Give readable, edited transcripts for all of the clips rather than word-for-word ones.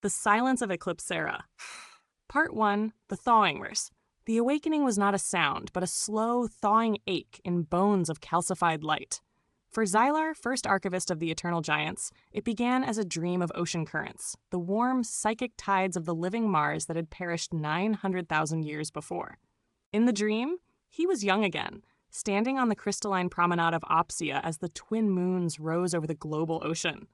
The Silence of Eclipsera. Part 1, The Thawingverse. The awakening was not a sound, but a slow, thawing ache in bones of calcified light. For Xylar, first archivist of the Eternal Giants, it began as a dream of ocean currents, the warm, psychic tides of the living Mars that had perished 900,000 years before. In the dream, he was young again, standing on the crystalline promenade of Opsia as the twin moons rose over the global ocean.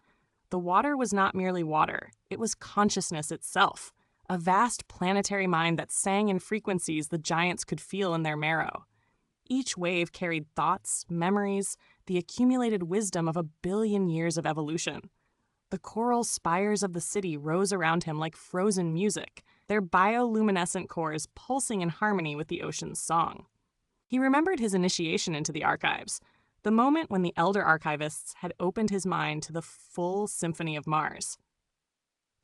The water was not merely water, it was consciousness itself, a vast planetary mind that sang in frequencies the giants could feel in their marrow. Each wave carried thoughts, memories, the accumulated wisdom of 1 billion years of evolution. The coral spires of the city rose around him like frozen music, their bioluminescent cores pulsing in harmony with the ocean's song. He remembered his initiation into the archives, the moment when the elder archivists had opened his mind to the full symphony of Mars.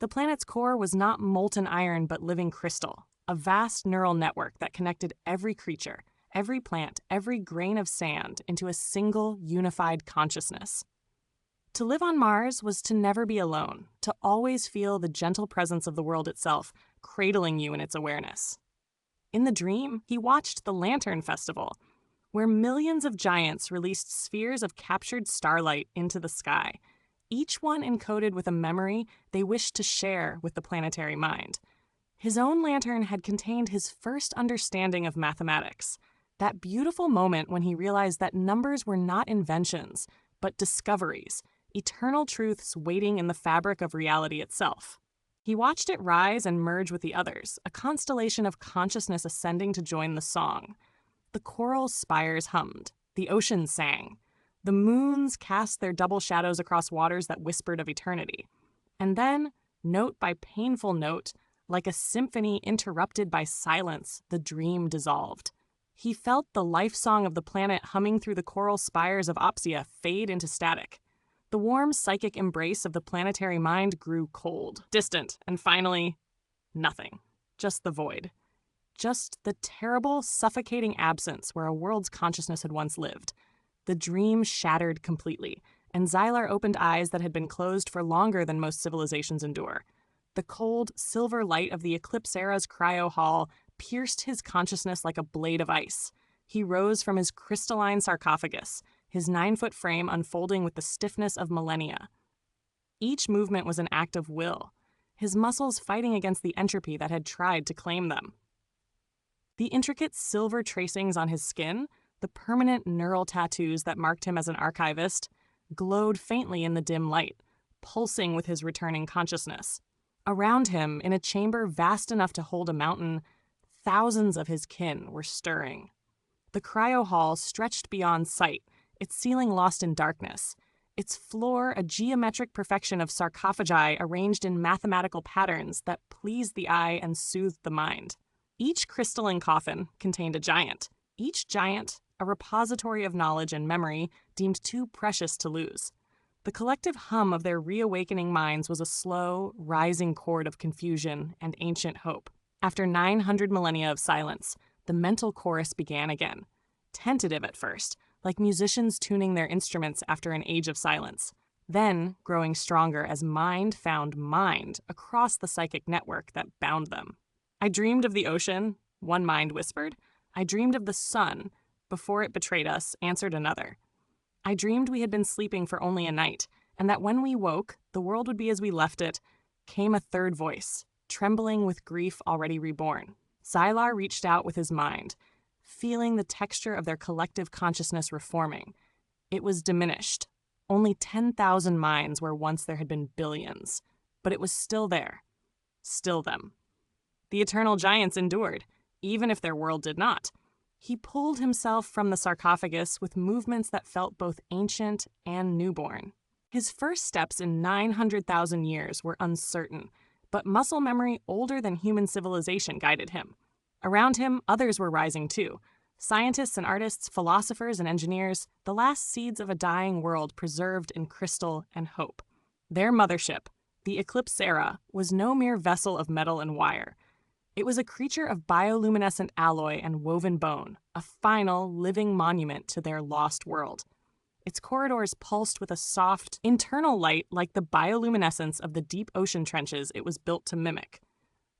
The planet's core was not molten iron but living crystal, a vast neural network that connected every creature, every plant, every grain of sand into a single, unified consciousness. To live on Mars was to never be alone, to always feel the gentle presence of the world itself, cradling you in its awareness. In the dream, he watched the Lantern Festival, where millions of giants released spheres of captured starlight into the sky, each one encoded with a memory they wished to share with the planetary mind. His own lantern had contained his first understanding of mathematics, that beautiful moment when he realized that numbers were not inventions, but discoveries, eternal truths waiting in the fabric of reality itself. He watched it rise and merge with the others, a constellation of consciousness ascending to join the song. The coral spires hummed, the ocean sang, the moons cast their double shadows across waters that whispered of eternity. And then, note by painful note, like a symphony interrupted by silence, the dream dissolved. He felt the life song of the planet humming through the coral spires of Opsia fade into static. The warm psychic embrace of the planetary mind grew cold, distant, and finally, nothing. Just the void. Just the terrible, suffocating absence where a world's consciousness had once lived. The dream shattered completely, and Xylar opened eyes that had been closed for longer than most civilizations endure. The cold, silver light of the Eclipsera's cryo hall pierced his consciousness like a blade of ice. He rose from his crystalline sarcophagus, his 9-foot frame unfolding with the stiffness of millennia. Each movement was an act of will, his muscles fighting against the entropy that had tried to claim them. The intricate silver tracings on his skin, the permanent neural tattoos that marked him as an archivist, glowed faintly in the dim light, pulsing with his returning consciousness. Around him, in a chamber vast enough to hold a mountain, thousands of his kin were stirring. The cryo hall stretched beyond sight, its ceiling lost in darkness, its floor a geometric perfection of sarcophagi arranged in mathematical patterns that pleased the eye and soothed the mind. Each crystalline coffin contained a giant, each giant a repository of knowledge and memory deemed too precious to lose. The collective hum of their reawakening minds was a slow, rising chord of confusion and ancient hope. After 900 millennia of silence, the mental chorus began again, tentative at first, like musicians tuning their instruments after an age of silence, then growing stronger as mind found mind across the psychic network that bound them. I dreamed of the ocean, one mind whispered. I dreamed of the sun, before it betrayed us, answered another. I dreamed we had been sleeping for only a night, and that when we woke, the world would be as we left it, came a third voice, trembling with grief already reborn. Xylar reached out with his mind, feeling the texture of their collective consciousness reforming. It was diminished. Only 10,000 minds where once there had been billions. But it was still there. Still them. The Eternal Giants endured, even if their world did not. He pulled himself from the sarcophagus with movements that felt both ancient and newborn. His first steps in 900,000 years were uncertain, but muscle memory older than human civilization guided him. Around him, others were rising too. Scientists and artists, philosophers and engineers, the last seeds of a dying world preserved in crystal and hope. Their mothership, the Eclipsera, was no mere vessel of metal and wire. It was a creature of bioluminescent alloy and woven bone, a final, living monument to their lost world. Its corridors pulsed with a soft, internal light like the bioluminescence of the deep ocean trenches it was built to mimic.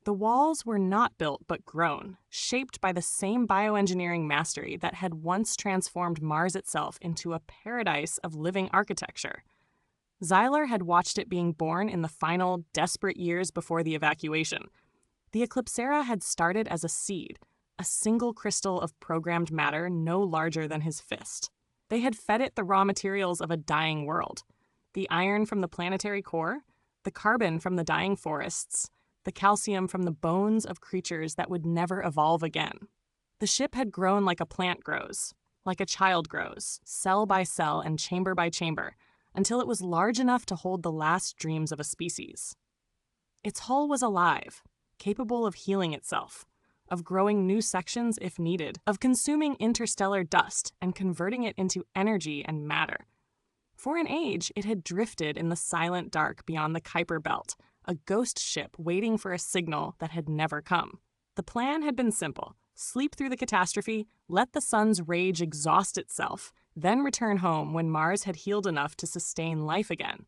The walls were not built but grown, shaped by the same bioengineering mastery that had once transformed Mars itself into a paradise of living architecture. Xylar had watched it being born in the final, desperate years before the evacuation. The Eclipsera had started as a seed, a single crystal of programmed matter no larger than his fist. They had fed it the raw materials of a dying world: the iron from the planetary core, the carbon from the dying forests, the calcium from the bones of creatures that would never evolve again. The ship had grown like a plant grows, like a child grows, cell by cell and chamber by chamber, until it was large enough to hold the last dreams of a species. Its hull was alive, capable of healing itself, of growing new sections if needed, of consuming interstellar dust and converting it into energy and matter. For an age, it had drifted in the silent dark beyond the Kuiper Belt, a ghost ship waiting for a signal that had never come. The plan had been simple: sleep through the catastrophe, let the sun's rage exhaust itself, then return home when Mars had healed enough to sustain life again.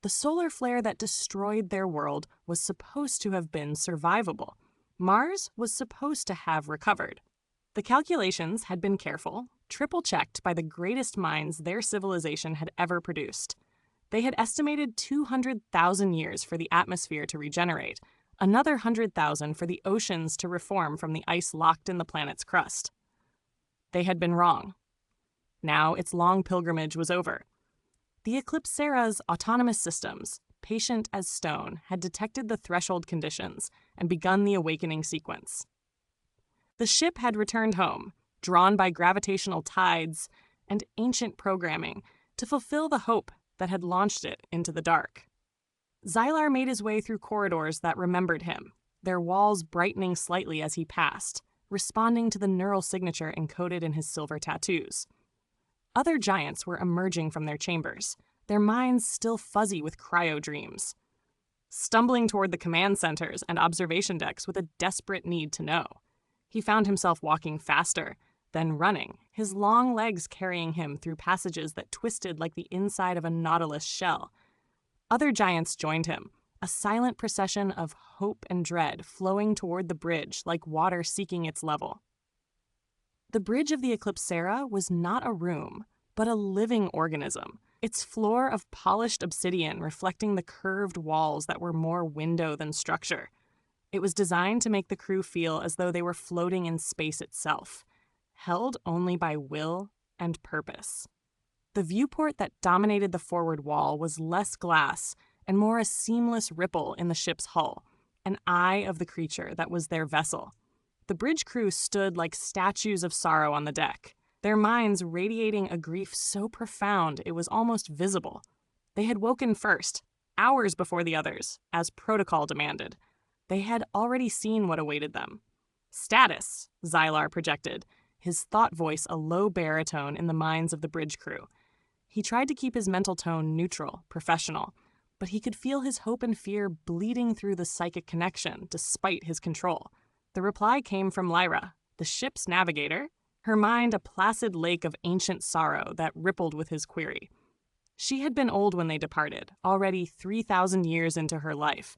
The solar flare that destroyed their world was supposed to have been survivable. Mars was supposed to have recovered. The calculations had been careful, triple-checked by the greatest minds their civilization had ever produced. They had estimated 200,000 years for the atmosphere to regenerate, another 100,000 for the oceans to reform from the ice locked in the planet's crust. They had been wrong. Now its long pilgrimage was over. The Eclipsera's autonomous systems, patient as stone, had detected the threshold conditions and begun the awakening sequence. The ship had returned home, drawn by gravitational tides and ancient programming, to fulfill the hope that had launched it into the dark. Xylar made his way through corridors that remembered him, their walls brightening slightly as he passed, responding to the neural signature encoded in his silver tattoos. Other giants were emerging from their chambers, their minds still fuzzy with cryo-dreams, stumbling toward the command centers and observation decks with a desperate need to know. He found himself walking faster, then running, his long legs carrying him through passages that twisted like the inside of a nautilus shell. Other giants joined him, a silent procession of hope and dread flowing toward the bridge like water seeking its level. The bridge of the Eclipsera was not a room, but a living organism, its floor of polished obsidian reflecting the curved walls that were more window than structure. It was designed to make the crew feel as though they were floating in space itself, held only by will and purpose. The viewport that dominated the forward wall was less glass and more a seamless ripple in the ship's hull, an eye of the creature that was their vessel. The bridge crew stood like statues of sorrow on the deck, their minds radiating a grief so profound it was almost visible. They had woken first, hours before the others, as protocol demanded. They had already seen what awaited them. Status, Xylar projected, his thought voice a low baritone in the minds of the bridge crew. He tried to keep his mental tone neutral, professional, but he could feel his hope and fear bleeding through the psychic connection despite his control. The reply came from Lyra, the ship's navigator, her mind a placid lake of ancient sorrow that rippled with his query. She had been old when they departed, already 3,000 years into her life,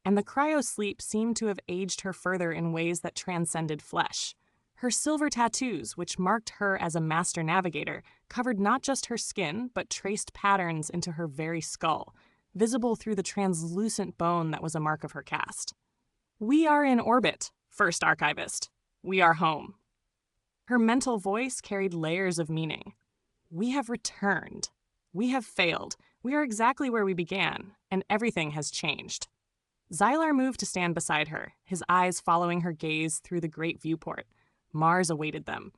and the cryo-sleep seemed to have aged her further in ways that transcended flesh. Her silver tattoos, which marked her as a master navigator, covered not just her skin, but traced patterns into her very skull, visible through the translucent bone that was a mark of her caste. "We are in orbit, First Archivist. We are home." Her mental voice carried layers of meaning. We have returned. We have failed. We are exactly where we began, and everything has changed. Xylar moved to stand beside her, his eyes following her gaze through the great viewport. Mars awaited them.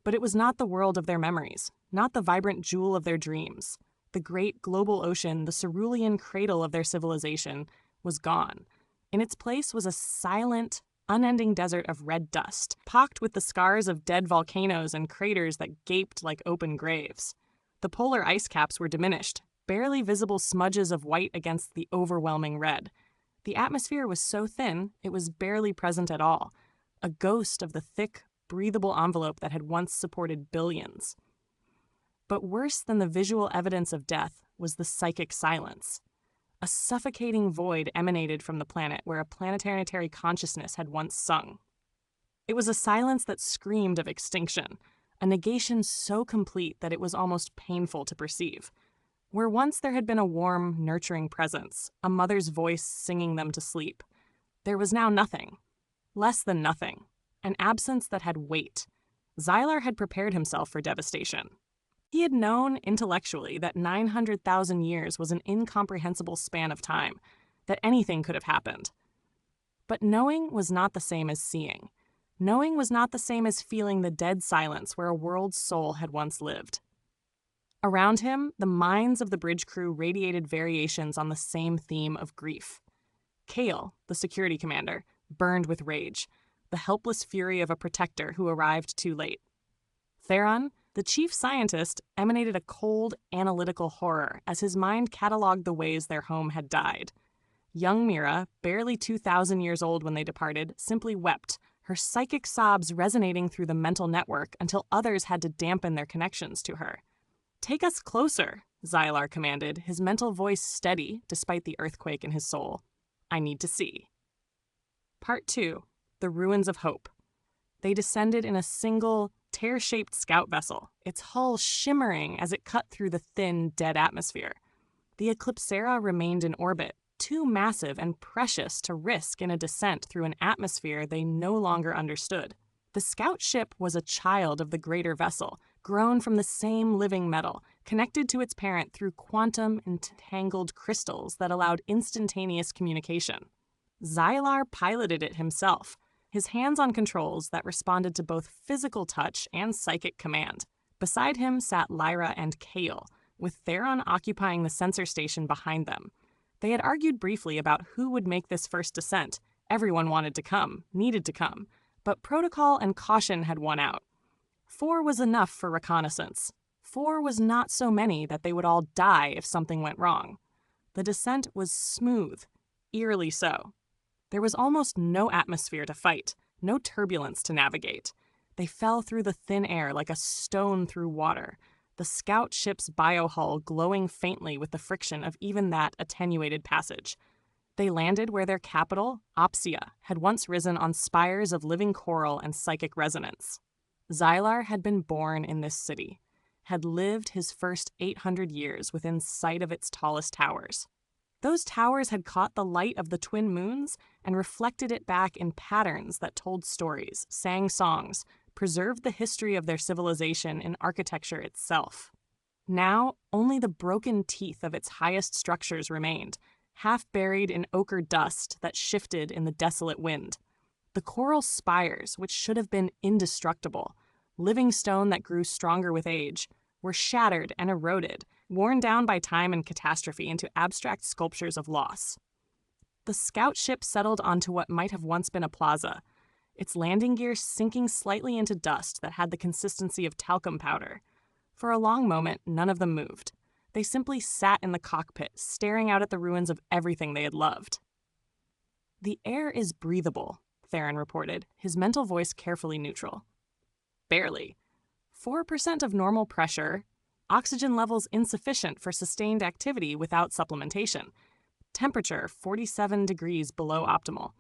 But it was not the world of their memories, not the vibrant jewel of their dreams. The great global ocean, the cerulean cradle of their civilization, was gone. In its place was a silent, unending desert of red dust, pocked with the scars of dead volcanoes and craters that gaped like open graves. The polar ice caps were diminished, barely visible smudges of white against the overwhelming red. The atmosphere was so thin, it was barely present at all, a ghost of the thick, breathable envelope that had once supported billions. But worse than the visual evidence of death was the psychic silence. A suffocating void emanated from the planet where a planetary consciousness had once sung. It was a silence that screamed of extinction, a negation so complete that it was almost painful to perceive. Where once there had been a warm, nurturing presence, a mother's voice singing them to sleep, there was now nothing. Less than nothing. An absence that had weight. Xylar had prepared himself for devastation. He had known, intellectually, that 900,000 years was an incomprehensible span of time, that anything could have happened. But knowing was not the same as seeing. Knowing was not the same as feeling the dead silence where a world's soul had once lived. Around him, the minds of the bridge crew radiated variations on the same theme of grief. Kale, the security commander, burned with rage, the helpless fury of a protector who arrived too late. Theron, the chief scientist, emanated a cold, analytical horror as his mind cataloged the ways their home had died. Young Mira, barely 2,000 years old when they departed, simply wept, her psychic sobs resonating through the mental network until others had to dampen their connections to her. "Take us closer," Xylar commanded, his mental voice steady despite the earthquake in his soul. "I need to see." Part 2. The Ruins of Hope. They descended in a single, tear-shaped scout vessel, its hull shimmering as it cut through the thin, dead atmosphere. The Eclipsera remained in orbit, too massive and precious to risk in a descent through an atmosphere they no longer understood. The scout ship was a child of the greater vessel, grown from the same living metal, connected to its parent through quantum-entangled crystals that allowed instantaneous communication. Xylar piloted it himself, his hands on controls that responded to both physical touch and psychic command. Beside him sat Lyra and Kale, with Theron occupying the sensor station behind them. They had argued briefly about who would make this first descent. Everyone wanted to come, needed to come, but protocol and caution had won out. 4 was enough for reconnaissance. 4 was not so many that they would all die if something went wrong. The descent was smooth, eerily so. There was almost no atmosphere to fight, no turbulence to navigate. They fell through the thin air like a stone through water, the scout ship's biohull glowing faintly with the friction of even that attenuated passage. They landed where their capital, Opsia, had once risen on spires of living coral and psychic resonance. Xylar had been born in this city, had lived his first 800 years within sight of its tallest towers. Those towers had caught the light of the twin moons and reflected it back in patterns that told stories, sang songs, preserved the history of their civilization in architecture itself. Now, only the broken teeth of its highest structures remained, half buried in ochre dust that shifted in the desolate wind. The coral spires, which should have been indestructible, living stone that grew stronger with age, were shattered and eroded, worn down by time and catastrophe into abstract sculptures of loss. The scout ship settled onto what might have once been a plaza, its landing gear sinking slightly into dust that had the consistency of talcum powder. For a long moment, none of them moved. They simply sat in the cockpit, staring out at the ruins of everything they had loved. "The air is breathable," Theron reported, his mental voice carefully neutral. "Barely. 4% of normal pressure, oxygen levels insufficient for sustained activity without supplementation, temperature 47 degrees below optimal,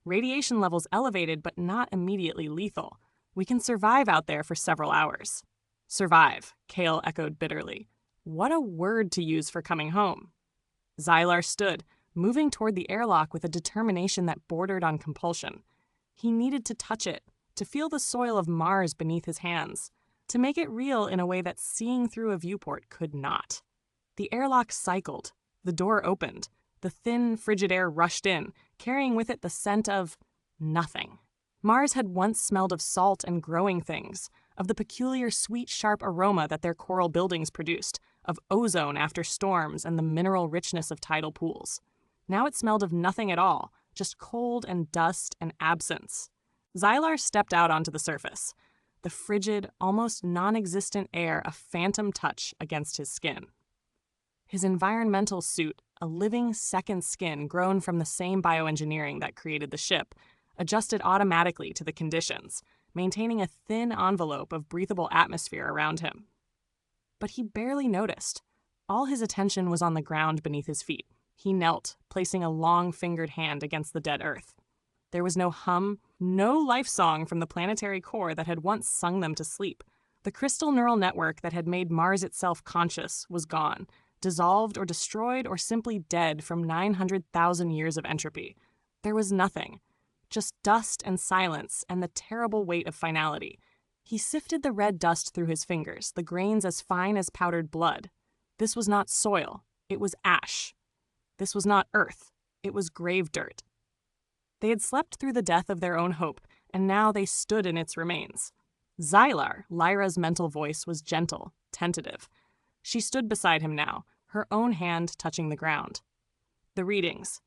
radiation levels elevated but not immediately lethal. We can survive out there for several hours." "Survive," Kale echoed bitterly. What a word to use for coming home. Xylar stood, moving toward the airlock with a determination that bordered on compulsion. He needed to touch it, to feel the soil of Mars beneath his hands, to make it real in a way that seeing through a viewport could not. The airlock cycled. The door opened. The thin, frigid air rushed in, carrying with it the scent of nothing. Mars had once smelled of salt and growing things, of the peculiar sweet, sharp aroma that their coral buildings produced, of ozone after storms and the mineral richness of tidal pools. Now it smelled of nothing at all, just cold and dust and absence. Xylar stepped out onto the surface, the frigid, almost non-existent air a phantom touch against his skin. His environmental suit, a living second skin grown from the same bioengineering that created the ship, adjusted automatically to the conditions, maintaining a thin envelope of breathable atmosphere around him. but he barely noticed. All his attention was on the ground beneath his feet. He knelt, placing a long-fingered hand against the dead earth. There was no hum, no life song from the planetary core that had once sung them to sleep. The crystal neural network that had made Mars itself conscious was gone, dissolved or destroyed or simply dead from 900,000 years of entropy. There was nothing, just dust and silence and the terrible weight of finality. He sifted the red dust through his fingers, the grains as fine as powdered blood. This was not soil, it was ash. This was not earth, it was grave dirt. They had slept through the death of their own hope, and now they stood in its remains. Xylar, Lyra's mental voice, was gentle, tentative. She stood beside him now, her own hand touching the ground. The readings.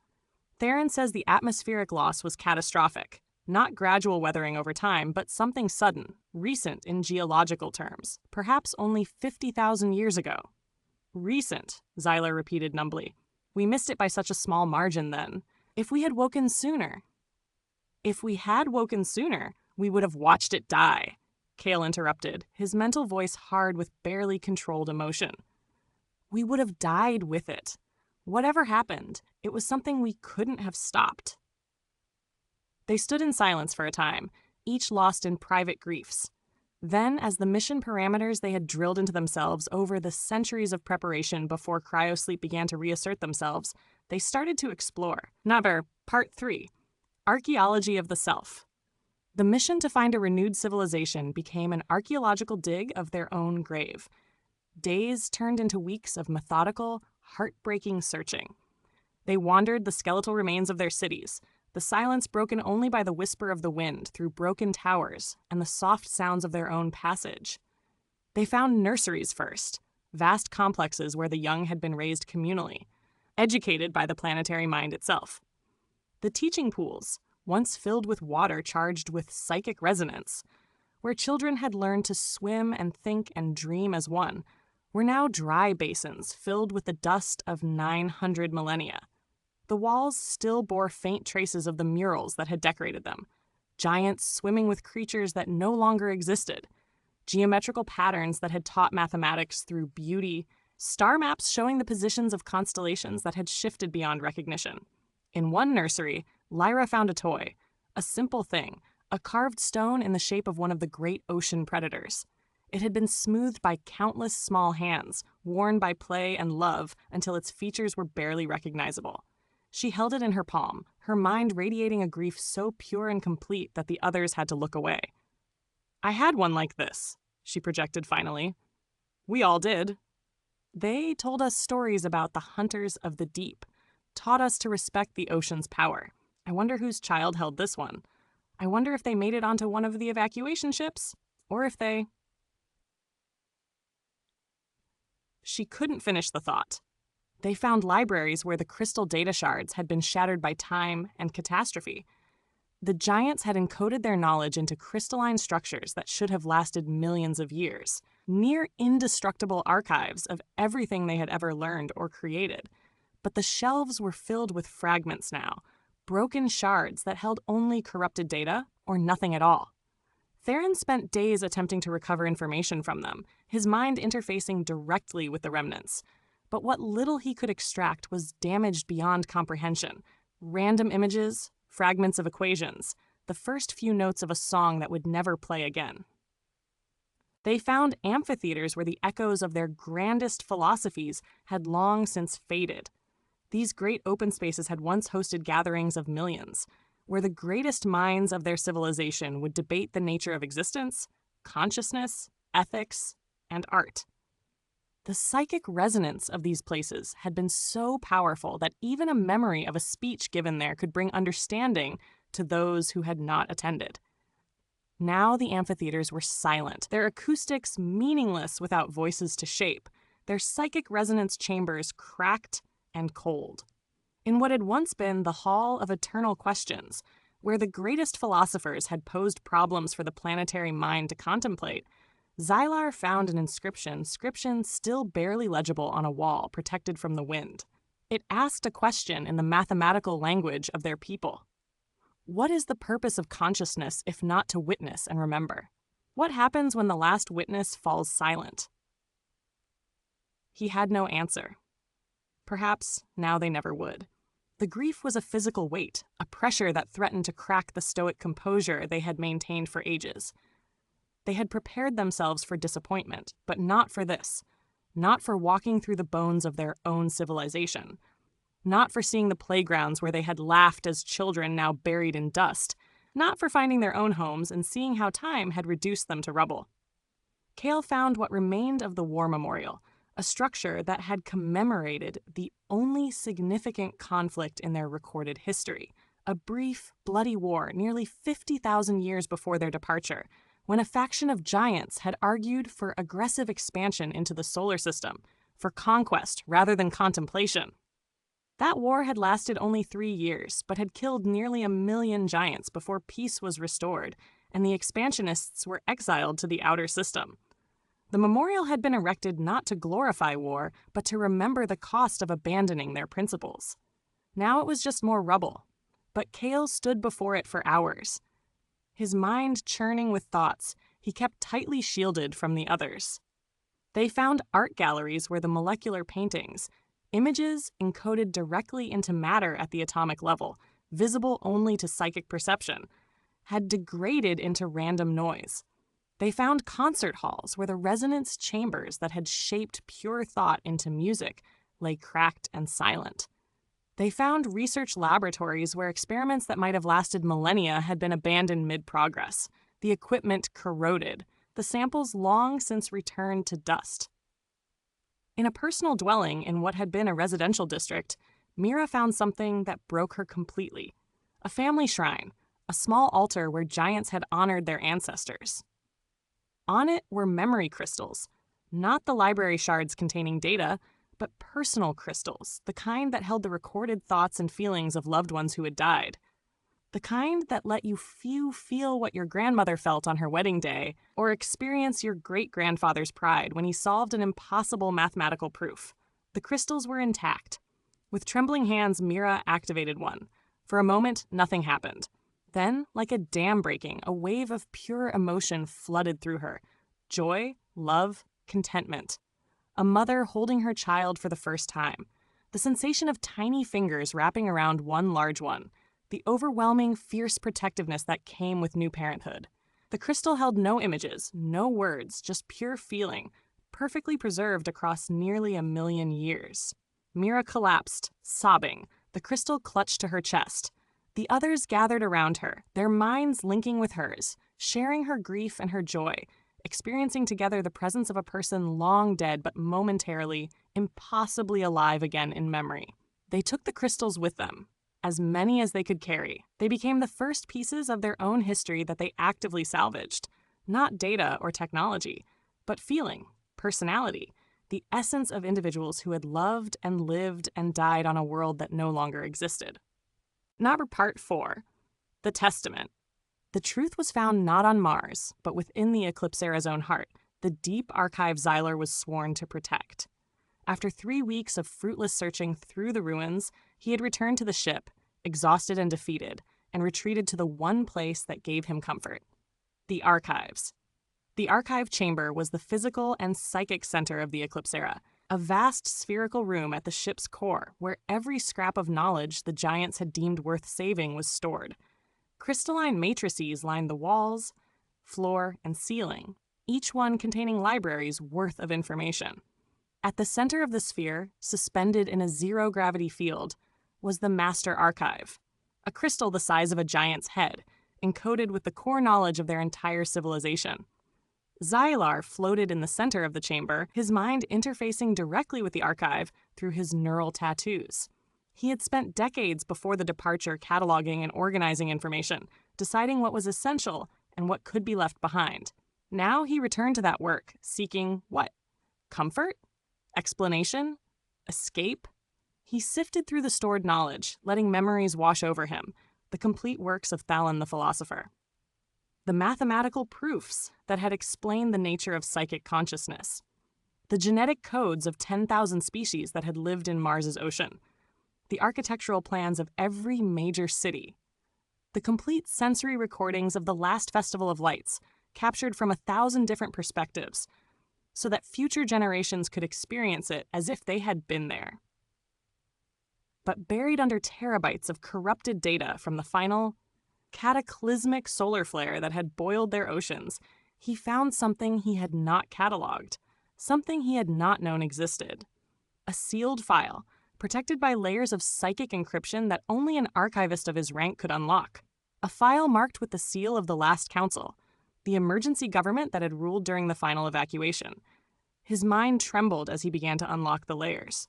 Theron says the atmospheric loss was catastrophic. Not gradual weathering over time, but something sudden, recent in geological terms, perhaps only 50,000 years ago. Recent, Xylar repeated numbly. We missed it by such a small margin then. If we had woken sooner. If we had woken sooner, we would have watched it die, Cale interrupted, his mental voice hard with barely controlled emotion. We would have died with it. Whatever happened, it was something we couldn't have stopped. They stood in silence for a time, each lost in private griefs. Then, as the mission parameters they had drilled into themselves over the centuries of preparation before cryosleep began to reassert themselves, they started to explore. Number, Part 3, Archaeology of the Self. The mission to find a renewed civilization became an archaeological dig of their own grave. Days turned into weeks of methodical, heartbreaking searching. They wandered the skeletal remains of their cities, the silence broken only by the whisper of the wind through broken towers and the soft sounds of their own passage. They found nurseries first, vast complexes where the young had been raised communally, educated by the planetary mind itself. The teaching pools, once filled with water charged with psychic resonance, where children had learned to swim and think and dream as one, were now dry basins filled with the dust of 900 millennia. The walls still bore faint traces of the murals that had decorated them, giants swimming with creatures that no longer existed, geometrical patterns that had taught mathematics through beauty, star maps showing the positions of constellations that had shifted beyond recognition. In one nursery, Lyra found a toy, a simple thing, a carved stone in the shape of one of the great ocean predators. It had been smoothed by countless small hands, worn by play and love until its features were barely recognizable. She held it in her palm, her mind radiating a grief so pure and complete that the others had to look away. I had one like this, she projected finally. We all did. They told us stories about the hunters of the deep, taught us to respect the ocean's power. I wonder whose child held this one. I wonder if they made it onto one of the evacuation ships, or if they... She couldn't finish the thought. They found libraries where the crystal data shards had been shattered by time and catastrophe. The giants had encoded their knowledge into crystalline structures that should have lasted millions of years, near indestructible archives of everything they had ever learned or created. But the shelves were filled with fragments now, broken shards that held only corrupted data or nothing at all. Theron spent days attempting to recover information from them, his mind interfacing directly with the remnants. But what little he could extract was damaged beyond comprehension. Random images, fragments of equations, the first few notes of a song that would never play again. They found amphitheaters where the echoes of their grandest philosophies had long since faded. These great open spaces had once hosted gatherings of millions, where the greatest minds of their civilization would debate the nature of existence, consciousness, ethics, and art. The psychic resonance of these places had been so powerful that even a memory of a speech given there could bring understanding to those who had not attended. Now the amphitheaters were silent, their acoustics meaningless without voices to shape, their psychic resonance chambers cracked and cold. In what had once been the Hall of Eternal Questions, where the greatest philosophers had posed problems for the planetary mind to contemplate, Xylar found an inscription still barely legible on a wall protected from the wind. It asked a question in the mathematical language of their people. What is the purpose of consciousness if not to witness and remember? What happens when the last witness falls silent? He had no answer. Perhaps now they never would. The grief was a physical weight, a pressure that threatened to crack the stoic composure they had maintained for ages. They had prepared themselves for disappointment, but not for this. Not for walking through the bones of their own civilization. Not for seeing the playgrounds where they had laughed as children now buried in dust. Not for finding their own homes and seeing how time had reduced them to rubble. Cale found what remained of the war memorial, a structure that had commemorated the only significant conflict in their recorded history, a brief, bloody war nearly 50,000 years before their departure, when a faction of giants had argued for aggressive expansion into the solar system, for conquest rather than contemplation. That war had lasted only 3 years, but had killed nearly 1 million giants before peace was restored, and the expansionists were exiled to the outer system. The memorial had been erected not to glorify war, but to remember the cost of abandoning their principles. Now it was just more rubble, but Cale stood before it for hours. His mind churning with thoughts, he kept tightly shielded from the others. They found art galleries where the molecular paintings, images encoded directly into matter at the atomic level, visible only to psychic perception, had degraded into random noise. They found concert halls where the resonance chambers that had shaped pure thought into music lay cracked and silent. They found research laboratories where experiments that might have lasted millennia had been abandoned mid-progress, the equipment corroded, the samples long since returned to dust. In a personal dwelling in what had been a residential district, Mira found something that broke her completely. A family shrine, a small altar where giants had honored their ancestors. On it were memory crystals, not the library shards containing data, but personal crystals, the kind that held the recorded thoughts and feelings of loved ones who had died. The kind that let you feel what your grandmother felt on her wedding day, or experience your great-grandfather's pride when he solved an impossible mathematical proof. The crystals were intact. With trembling hands, Mira activated one. For a moment, nothing happened. Then, like a dam breaking, a wave of pure emotion flooded through her. Joy, love, contentment. A mother holding her child for the first time. The sensation of tiny fingers wrapping around one large one. The overwhelming, fierce protectiveness that came with new parenthood. The crystal held no images, no words, just pure feeling, perfectly preserved across nearly 1 million years. Mira collapsed, sobbing, the crystal clutched to her chest. The others gathered around her, their minds linking with hers, sharing her grief and her joy, experiencing together the presence of a person long dead but momentarily, impossibly alive again in memory. They took the crystals with them, as many as they could carry. They became the first pieces of their own history that they actively salvaged. Not data or technology, but feeling, personality, the essence of individuals who had loved and lived and died on a world that no longer existed. Now for Part 4, The Testament. The truth was found not on Mars, but within the Eclipsera's own heart, the deep archive Xylar was sworn to protect. After 3 weeks of fruitless searching through the ruins, he had returned to the ship, exhausted and defeated, and retreated to the one place that gave him comfort: the archives. The archive chamber was the physical and psychic center of the Eclipsera, a vast spherical room at the ship's core where every scrap of knowledge the giants had deemed worth saving was stored. Crystalline matrices lined the walls, floor, and ceiling, each one containing libraries worth of information. At the center of the sphere, suspended in a zero-gravity field, was the Master Archive, a crystal the size of a giant's head, encoded with the core knowledge of their entire civilization. Xylar floated in the center of the chamber, his mind interfacing directly with the archive through his neural tattoos. He had spent decades before the departure cataloging and organizing information, deciding what was essential and what could be left behind. Now he returned to that work, seeking what? Comfort? Explanation? Escape? He sifted through the stored knowledge, letting memories wash over him, the complete works of Thalon the philosopher. The mathematical proofs that had explained the nature of psychic consciousness. The genetic codes of 10,000 species that had lived in Mars's ocean. The architectural plans of every major city. The complete sensory recordings of the last Festival of Lights, captured from 1,000 different perspectives. so that future generations could experience it as if they had been there. But buried under terabytes of corrupted data from the final, cataclysmic solar flare that had boiled their oceans, he found something he had not cataloged, something he had not known existed. A sealed file, protected by layers of psychic encryption that only an archivist of his rank could unlock. A file marked with the seal of the last council, the emergency government that had ruled during the final evacuation. His mind trembled as he began to unlock the layers.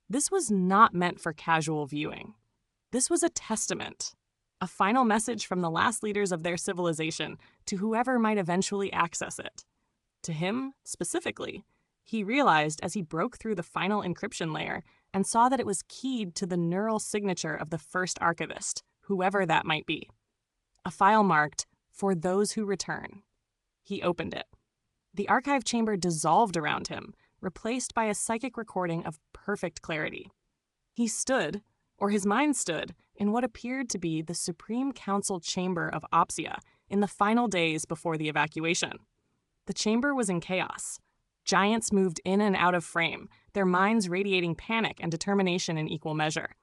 This was not meant for casual viewing. This was a testament, a final message from the last leaders of their civilization to whoever might eventually access it. To him, specifically, he realized as he broke through the final encryption layer and saw that it was keyed to the neural signature of the first archivist, whoever that might be. A file marked, "For those who return." He opened it. The archive chamber dissolved around him, replaced by a psychic recording of perfect clarity. He stood, or his mind stood, in what appeared to be the Supreme Council chamber of Opsia in the final days before the evacuation. The chamber was in chaos. Giants moved in and out of frame, their minds radiating panic and determination in equal measure.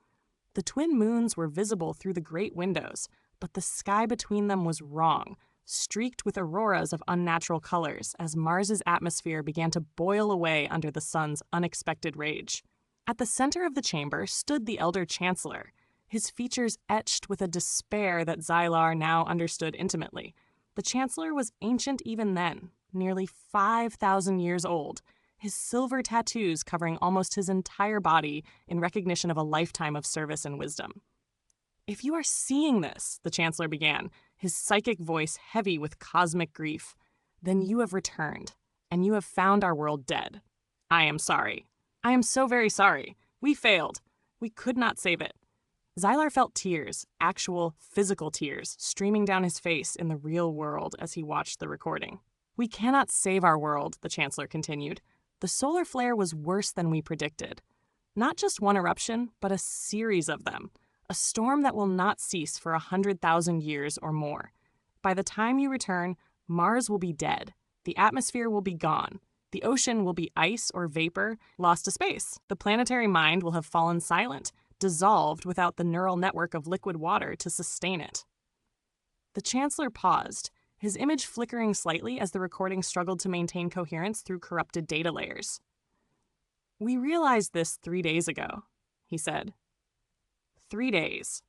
The twin moons were visible through the great windows, but the sky between them was wrong, streaked with auroras of unnatural colors as Mars's atmosphere began to boil away under the sun's unexpected rage. At the center of the chamber stood the Elder Chancellor, his features etched with a despair that Xylar now understood intimately. The Chancellor was ancient even then, nearly 5,000 years old, his silver tattoos covering almost his entire body in recognition of a lifetime of service and wisdom. "If you are seeing this," the Chancellor began, his psychic voice heavy with cosmic grief, "then you have returned, and you have found our world dead. I am sorry. I am so very sorry. We failed. We could not save it." Xylar felt tears, actual physical tears, streaming down his face in the real world as he watched the recording. "We cannot save our world," the Chancellor continued. "The solar flare was worse than we predicted. Not just one eruption, but a series of them. A storm that will not cease for 100,000 years or more. By the time you return, Mars will be dead. The atmosphere will be gone. The ocean will be ice or vapor, lost to space. The planetary mind will have fallen silent, dissolved without the neural network of liquid water to sustain it." The Chancellor paused, his image flickering slightly as the recording struggled to maintain coherence through corrupted data layers. "We realized this 3 days ago," he said. 3 days.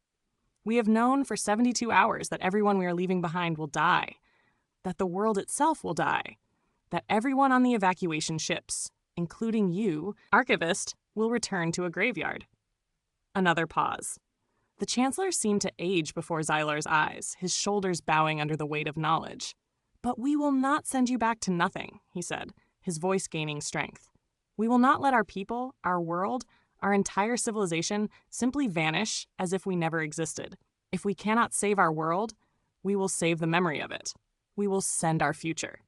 We have known for 72 hours that everyone we are leaving behind will die, that the world itself will die, that everyone on the evacuation ships, including you, Archivist, will return to a graveyard. Another pause. The Chancellor seemed to age before Xylar's eyes, his shoulders bowing under the weight of knowledge. "But we will not send you back to nothing," he said, his voice gaining strength. "We will not let our people, our world, our entire civilization simply vanish as if we never existed. If we cannot save our world, we will save the memory of it. We will send our future."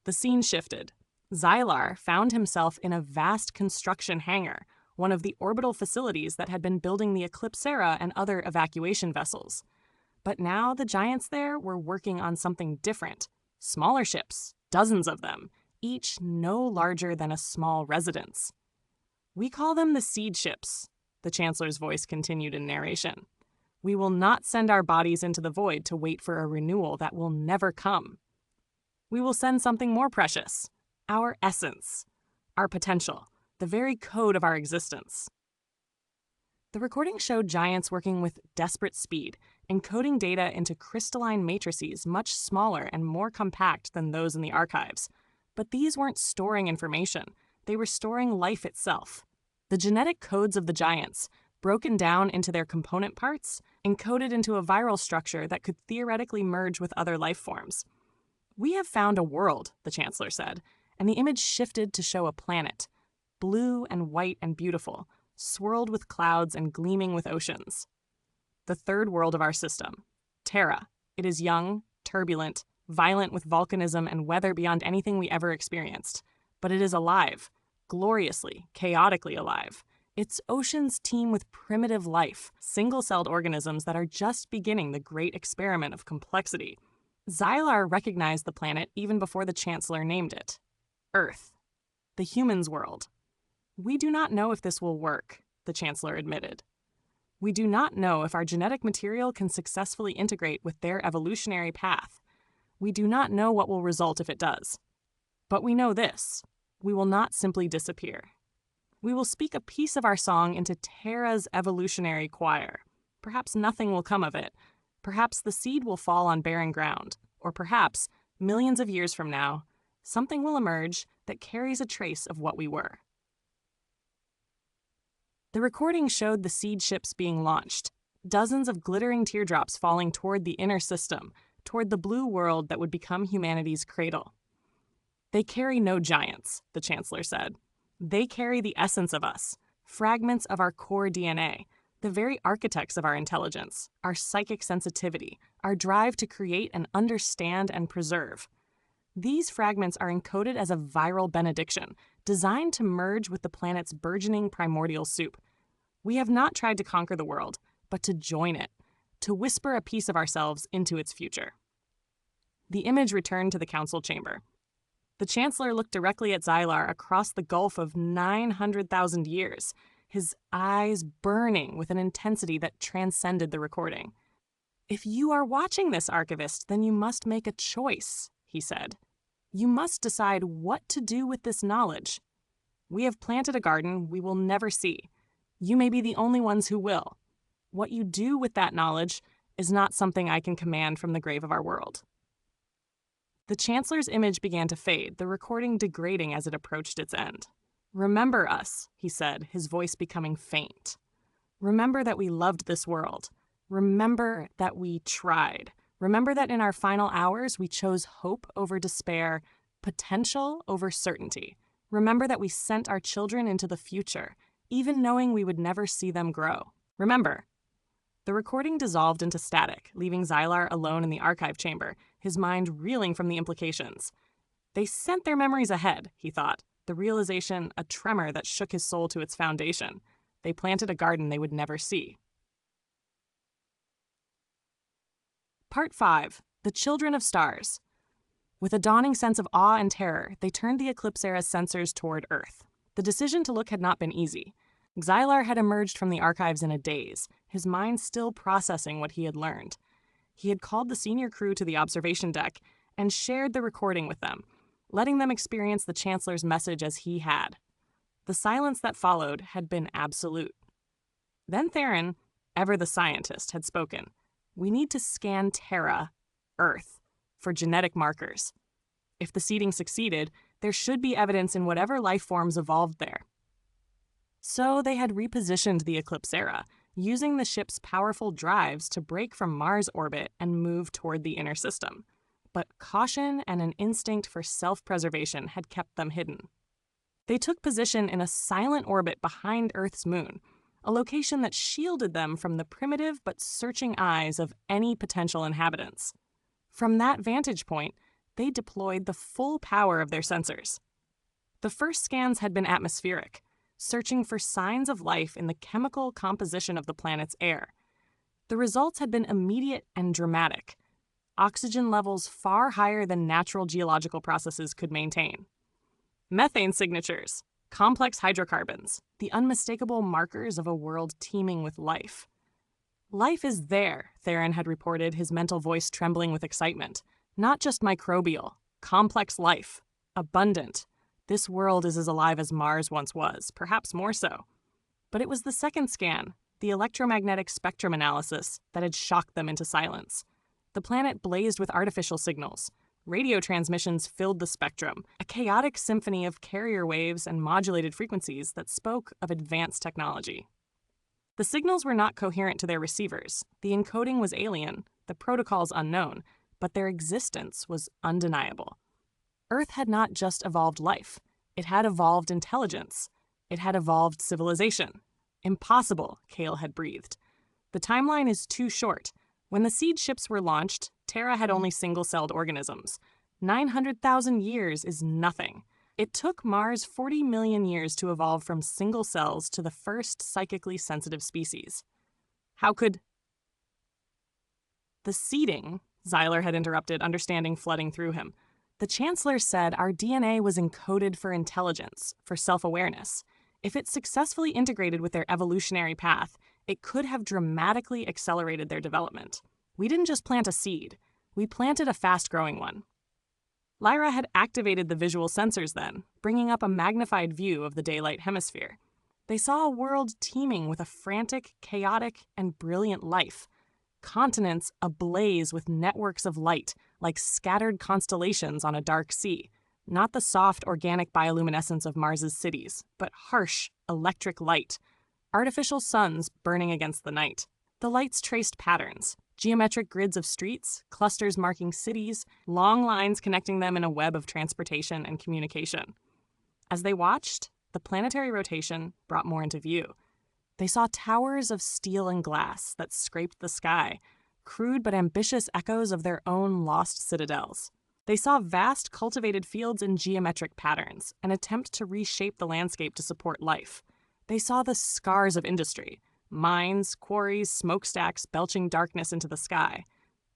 The scene shifted. Xylar found himself in a vast construction hangar, one of the orbital facilities that had been building the Eclipsera and other evacuation vessels. But now the giants there were working on something different. Smaller ships, dozens of them, each no larger than a small residence. "We call them the seed ships," the Chancellor's voice continued in narration. "We will not send our bodies into the void to wait for a renewal that will never come. We will send something more precious, our essence, our potential, the very code of our existence." The recording showed giants working with desperate speed, encoding data into crystalline matrices much smaller and more compact than those in the archives. But these weren't storing information. They were storing life itself. The genetic codes of the giants, broken down into their component parts, encoded into a viral structure that could theoretically merge with other life forms. "We have found a world," the Chancellor said, and the image shifted to show a planet, blue and white and beautiful, swirled with clouds and gleaming with oceans. "The third world of our system, Terra. It is young, turbulent, violent with volcanism and weather beyond anything we ever experienced. But it is alive, gloriously, chaotically alive. Its oceans teem with primitive life, single-celled organisms that are just beginning the great experiment of complexity." Xylar recognized the planet even before the Chancellor named it. Earth. the humans' world. We do not know if this will work, the Chancellor admitted. We do not know if our genetic material can successfully integrate with their evolutionary path. We do not know what will result if it does. But we know this: we will not simply disappear. We will speak a piece of our song into Terra's evolutionary choir. Perhaps nothing will come of it. Perhaps the seed will fall on barren ground. Or perhaps, millions of years from now, something will emerge that carries a trace of what we were. The recording showed the seed ships being launched, dozens of glittering teardrops falling toward the inner system, toward the blue world that would become humanity's cradle. They carry no giants, the Chancellor said. They carry the essence of us, fragments of our core DNA, the very architects of our intelligence, our psychic sensitivity, our drive to create and understand and preserve. These fragments are encoded as a viral benediction, designed to merge with the planet's burgeoning primordial soup. We have not tried to conquer the world, but to join it, to whisper a piece of ourselves into its future. The image returned to the council chamber. The Chancellor looked directly at Xylar across the gulf of 900,000 years, his eyes burning with an intensity that transcended the recording. "If you are watching this, Archivist, then you must make a choice," he said. "You must decide what to do with this knowledge. We have planted a garden we will never see. You may be the only ones who will. What you do with that knowledge is not something I can command from the grave of our world." The Chancellor's image began to fade, the recording degrading as it approached its end. "Remember us," he said, his voice becoming faint. "Remember that we loved this world. Remember that we tried. Remember that in our final hours we chose hope over despair, potential over certainty. Remember that we sent our children into the future, even knowing we would never see them grow. Remember." The recording dissolved into static, leaving Xylar alone in the archive chamber, his mind reeling from the implications. They sent their memories ahead, he thought, the realization a tremor that shook his soul to its foundation. They planted a garden they would never see. Part 5. The Children of Stars. With a dawning sense of awe and terror, they turned the Eclipsera's sensors toward Earth. The decision to look had not been easy. Xylar had emerged from the archives in a daze, his mind still processing what he had learned. He had called the senior crew to the observation deck and shared the recording with them, letting them experience the Chancellor's message as he had. The silence that followed had been absolute. Then Theron, ever the scientist, had spoken. "We need to scan Terra, Earth, for genetic markers. If the seeding succeeded, there should be evidence in whatever life forms evolved there." So they had repositioned the Eclipsera, using the ship's powerful drives to break from Mars' orbit and move toward the inner system. But caution and an instinct for self-preservation had kept them hidden. They took position in a silent orbit behind Earth's moon, a location that shielded them from the primitive but searching eyes of any potential inhabitants. From that vantage point, they deployed the full power of their sensors. The first scans had been atmospheric, searching for signs of life in the chemical composition of the planet's air. The results had been immediate and dramatic. Oxygen levels far higher than natural geological processes could maintain. Methane signatures, complex hydrocarbons, the unmistakable markers of a world teeming with life. "Life is there," Theron had reported, his mental voice trembling with excitement. "Not just microbial, complex life, abundant. This world is as alive as Mars once was, perhaps more so." But it was the second scan, the electromagnetic spectrum analysis, that had shocked them into silence. The planet blazed with artificial signals. Radio transmissions filled the spectrum, a chaotic symphony of carrier waves and modulated frequencies that spoke of advanced technology. The signals were not coherent to their receivers. The encoding was alien, the protocols unknown, but their existence was undeniable. Earth had not just evolved life. It had evolved intelligence. It had evolved civilization. "Impossible," Kale had breathed. "The timeline is too short. When the seed ships were launched, Terra had only single-celled organisms. 900,000 years is nothing. It took Mars 40 million years to evolve from single cells to the first psychically sensitive species. How could..." "The seeding," Xylar had interrupted, understanding flooding through him. The chancellor said our DNA was encoded for intelligence, for self-awareness. If it successfully integrated with their evolutionary path, it could have dramatically accelerated their development. We didn't just plant a seed, we planted a fast-growing one. Lyra had activated the visual sensors then, bringing up a magnified view of the daylight hemisphere. They saw a world teeming with a frantic, chaotic, and brilliant life. Continents ablaze with networks of light, like scattered constellations on a dark sea. Not the soft, organic bioluminescence of Mars's cities, but harsh, electric light. Artificial suns burning against the night. The lights traced patterns. Geometric grids of streets, clusters marking cities, long lines connecting them in a web of transportation and communication. As they watched, the planetary rotation brought more into view. They saw towers of steel and glass that scraped the sky, crude but ambitious echoes of their own lost citadels. They saw vast cultivated fields in geometric patterns, an attempt to reshape the landscape to support life. They saw the scars of industry, mines, quarries, smokestacks belching darkness into the sky.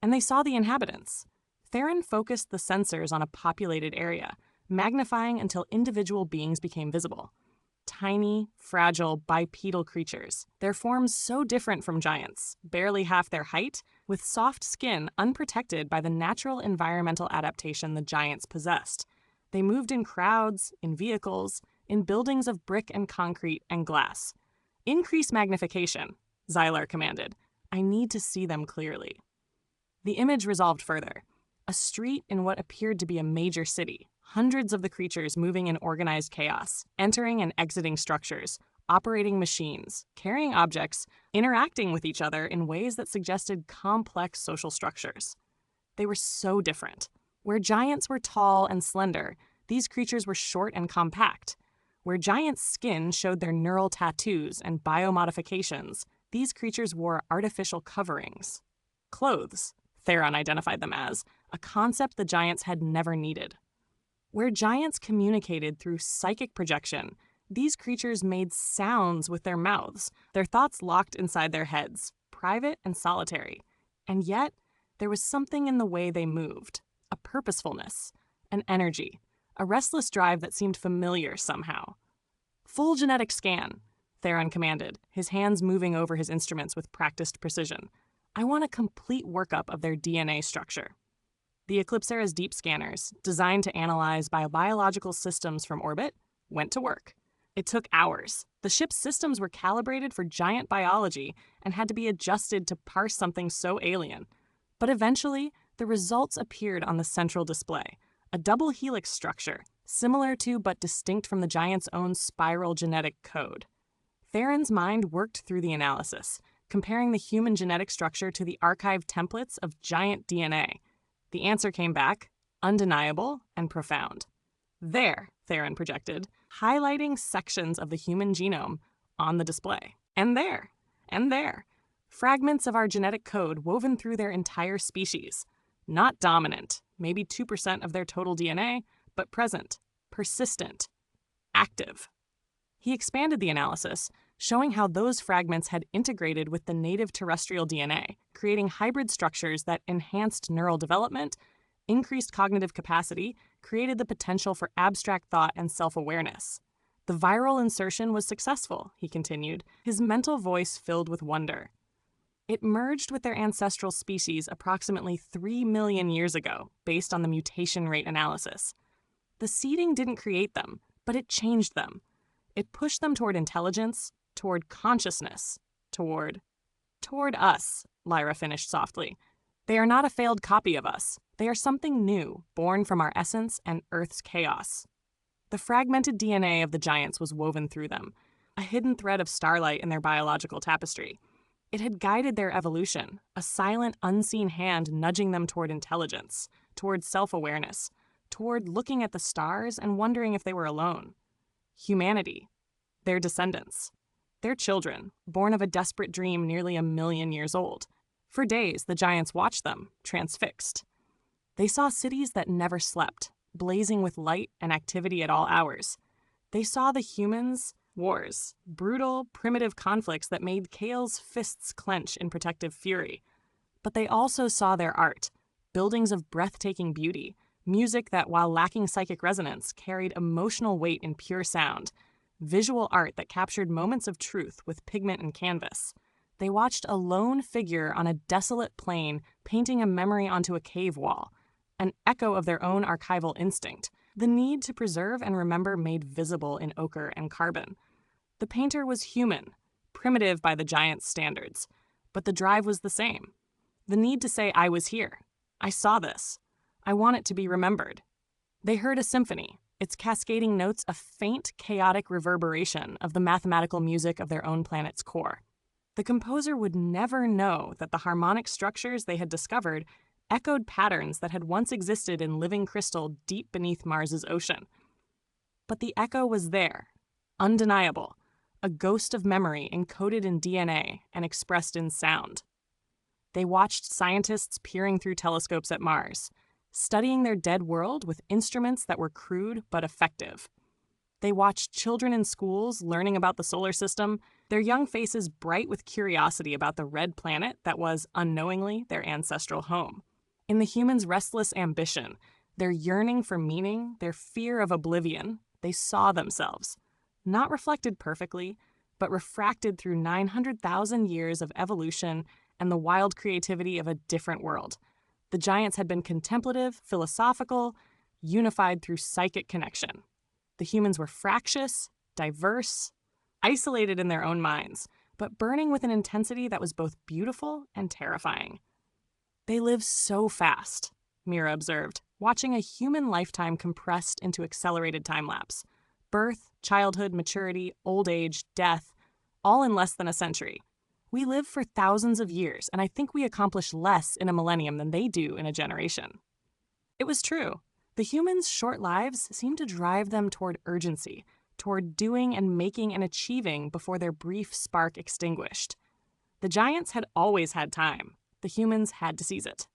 And they saw the inhabitants. Theron focused the sensors on a populated area, magnifying until individual beings became visible. Tiny, fragile, bipedal creatures, their forms so different from giants, barely half their height, with soft skin unprotected by the natural environmental adaptation the giants possessed. They moved in crowds, in vehicles, in buildings of brick and concrete and glass. "Increase magnification," Xylar commanded. "I need to see them clearly." The image resolved further. A street in what appeared to be a major city, hundreds of the creatures moving in organized chaos, entering and exiting structures, operating machines, carrying objects, interacting with each other in ways that suggested complex social structures. They were so different. Where giants were tall and slender, these creatures were short and compact. Where giants' skin showed their neural tattoos and biomodifications, these creatures wore artificial coverings. Clothes, Theron identified them as, a concept the giants had never needed. Where giants communicated through psychic projection, these creatures made sounds with their mouths, their thoughts locked inside their heads, private and solitary. And yet, there was something in the way they moved, a purposefulness, an energy, a restless drive that seemed familiar somehow. "Full genetic scan," Theron commanded, his hands moving over his instruments with practiced precision. "I want a complete workup of their DNA structure." The Eclipsera's deep scanners, designed to analyze biological systems from orbit, went to work. It took hours. The ship's systems were calibrated for giant biology and had to be adjusted to parse something so alien. But eventually, the results appeared on the central display, a double helix structure, similar to but distinct from the giant's own spiral genetic code. Theron's mind worked through the analysis, comparing the human genetic structure to the archived templates of giant DNA. The answer came back, undeniable and profound. There, Theron projected, highlighting sections of the human genome on the display. And there, and there. Fragments of our genetic code woven through their entire species. Not dominant, maybe 2% of their total DNA, but present, persistent, active. He expanded the analysis, showing how those fragments had integrated with the native terrestrial DNA, creating hybrid structures that enhanced neural development, increased cognitive capacity, created the potential for abstract thought and self-awareness. The viral insertion was successful, he continued, his mental voice filled with wonder. It merged with their ancestral species approximately 3 million years ago, based on the mutation rate analysis. The seeding didn't create them, but it changed them. It pushed them toward intelligence, toward consciousness, toward us, Lyra finished softly. They are not a failed copy of us. They are something new, born from our essence and Earth's chaos. The fragmented DNA of the giants was woven through them, a hidden thread of starlight in their biological tapestry. It had guided their evolution, a silent, unseen hand nudging them toward intelligence, toward self-awareness, toward looking at the stars and wondering if they were alone. Humanity, their descendants, their children, born of a desperate dream nearly 1 million years old. For days, the giants watched them, transfixed. They saw cities that never slept, blazing with light and activity at all hours. They saw the humans' wars, brutal, primitive conflicts that made Kale's fists clench in protective fury. But they also saw their art, buildings of breathtaking beauty, Music that, while lacking psychic resonance, carried emotional weight in pure sound. Visual art that captured moments of truth with pigment and canvas. They watched a lone figure on a desolate plain painting a memory onto a cave wall, an echo of their own archival instinct, the need to preserve and remember made visible in ochre and carbon. The painter was human, primitive by the giant's standards, but the drive was the same. The need to say, I was here. I saw this. I want it to be remembered. They heard a symphony, its cascading notes a faint, chaotic reverberation of the mathematical music of their own planet's core. The composer would never know that the harmonic structures they had discovered echoed patterns that had once existed in living crystal deep beneath Mars's ocean. But the echo was there, undeniable, a ghost of memory encoded in DNA and expressed in sound. They watched scientists peering through telescopes at Mars, studying their dead world with instruments that were crude but effective. They watched children in schools learning about the solar system, their young faces bright with curiosity about the red planet that was, unknowingly, their ancestral home. In the humans' restless ambition, their yearning for meaning, their fear of oblivion, they saw themselves, not reflected perfectly, but refracted through 900,000 years of evolution and the wild creativity of a different world. The giants had been contemplative, philosophical, unified through psychic connection. The humans were fractious, diverse, isolated in their own minds, but burning with an intensity that was both beautiful and terrifying. They live so fast, Mira observed, watching a human lifetime compressed into accelerated time-lapse. Birth, childhood, maturity, old age, death, all in less than a century. We live for thousands of years, and I think we accomplish less in a millennium than they do in a generation. It was true. The humans' short lives seemed to drive them toward urgency, toward doing and making and achieving before their brief spark extinguished. The giants had always had time. The humans had to seize it.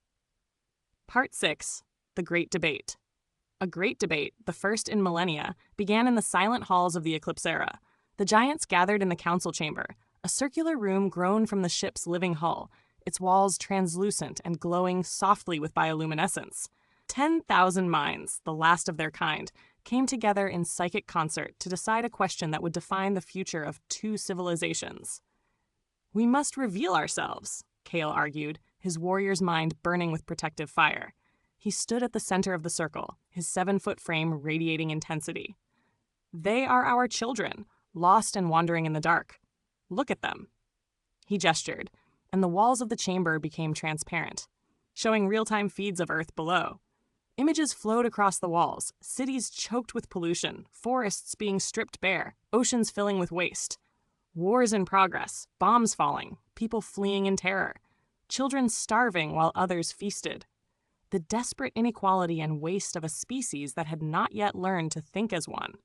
Part 6. The Great Debate. A great debate, the first in millennia, began in the silent halls of the Eclipse era. The giants gathered in the council chamber, a circular room grown from the ship's living hull, its walls translucent and glowing softly with bioluminescence. 10,000 minds, the last of their kind, came together in psychic concert to decide a question that would define the future of two civilizations. We must reveal ourselves, Kale argued, his warrior's mind burning with protective fire. He stood at the center of the circle, his 7-foot frame radiating intensity. They are our children, lost and wandering in the dark. Look at them. He gestured, and the walls of the chamber became transparent, showing real-time feeds of Earth below. Images flowed across the walls, cities choked with pollution, forests being stripped bare, oceans filling with waste. Wars in progress, bombs falling, people fleeing in terror, children starving while others feasted. The desperate inequality and waste of a species that had not yet learned to think as one.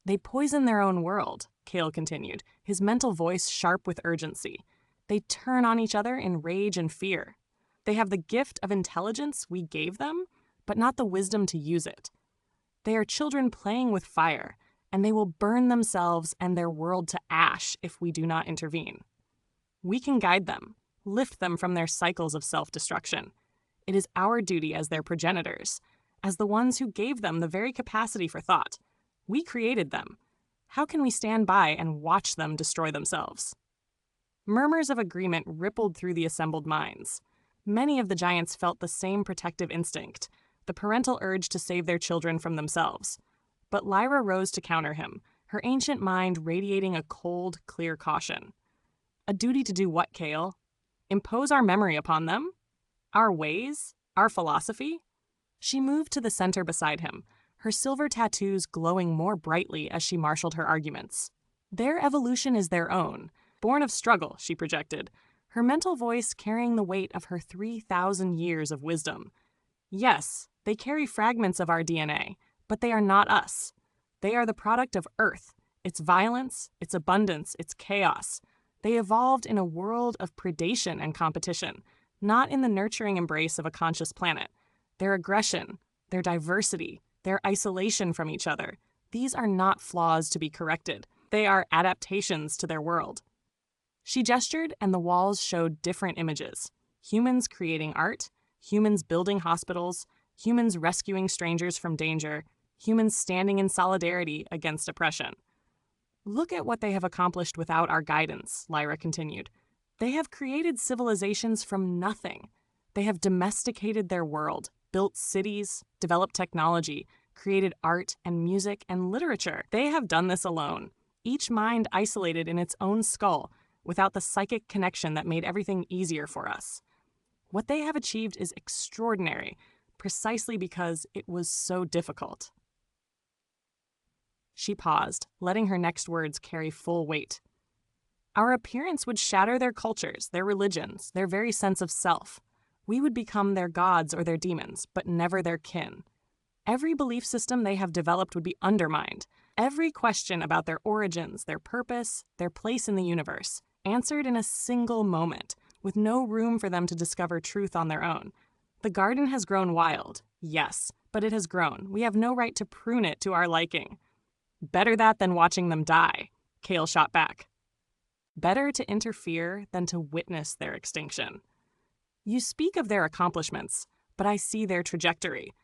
They poison their own world, Kale continued, his mental voice sharp with urgency. They turn on each other in rage and fear. They have the gift of intelligence we gave them, but not the wisdom to use it. They are children playing with fire, and they will burn themselves and their world to ash if we do not intervene. We can guide them, lift them from their cycles of self-destruction. It is our duty as their progenitors, as the ones who gave them the very capacity for thought. We created them. How can we stand by and watch them destroy themselves? Murmurs of agreement rippled through the assembled minds. Many of the giants felt the same protective instinct, the parental urge to save their children from themselves. But Lyra rose to counter him, her ancient mind radiating a cold, clear caution. A duty to do what, Kale? Impose our memory upon them? Our ways? Our philosophy? She moved to the center beside him, her silver tattoos glowing more brightly as she marshaled her arguments. Their evolution is their own, born of struggle, she projected, her mental voice carrying the weight of her 3,000 years of wisdom. Yes, they carry fragments of our DNA, but they are not us. They are the product of Earth, its violence, its abundance, its chaos. They evolved in a world of predation and competition, not in the nurturing embrace of a conscious planet. Their aggression, their diversity, their isolation from each other, these are not flaws to be corrected. They are adaptations to their world. She gestured, and the walls showed different images. Humans creating art, humans building hospitals, humans rescuing strangers from danger, humans standing in solidarity against oppression. Look at what they have accomplished without our guidance, Lyra continued. They have created civilizations from nothing. They have domesticated their world, built cities, developed technology, created art and music and literature. They have done this alone, each mind isolated in its own skull, without the psychic connection that made everything easier for us. What they have achieved is extraordinary, precisely because it was so difficult. She paused, letting her next words carry full weight. Our appearance would shatter their cultures, their religions, their very sense of self. We would become their gods or their demons, but never their kin. Every belief system they have developed would be undermined. Every question about their origins, their purpose, their place in the universe, answered in a single moment, with no room for them to discover truth on their own. The garden has grown wild, yes, but it has grown. We have no right to prune it to our liking. Better that than watching them die, Kale shot back. Better to interfere than to witness their extinction. You speak of their accomplishments, but I see their trajectory.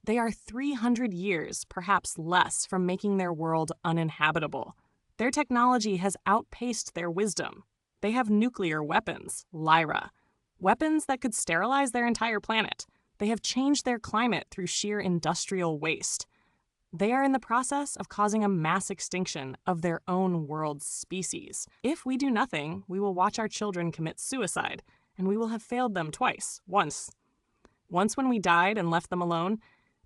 They are 300 years, perhaps less, from making their world uninhabitable. Their technology has outpaced their wisdom. They have nuclear weapons, Lyra. Weapons that could sterilize their entire planet. They have changed their climate through sheer industrial waste. They are in the process of causing a mass extinction of their own world's species. If we do nothing, we will watch our children commit suicide, and we will have failed them twice, once. Once when we died and left them alone,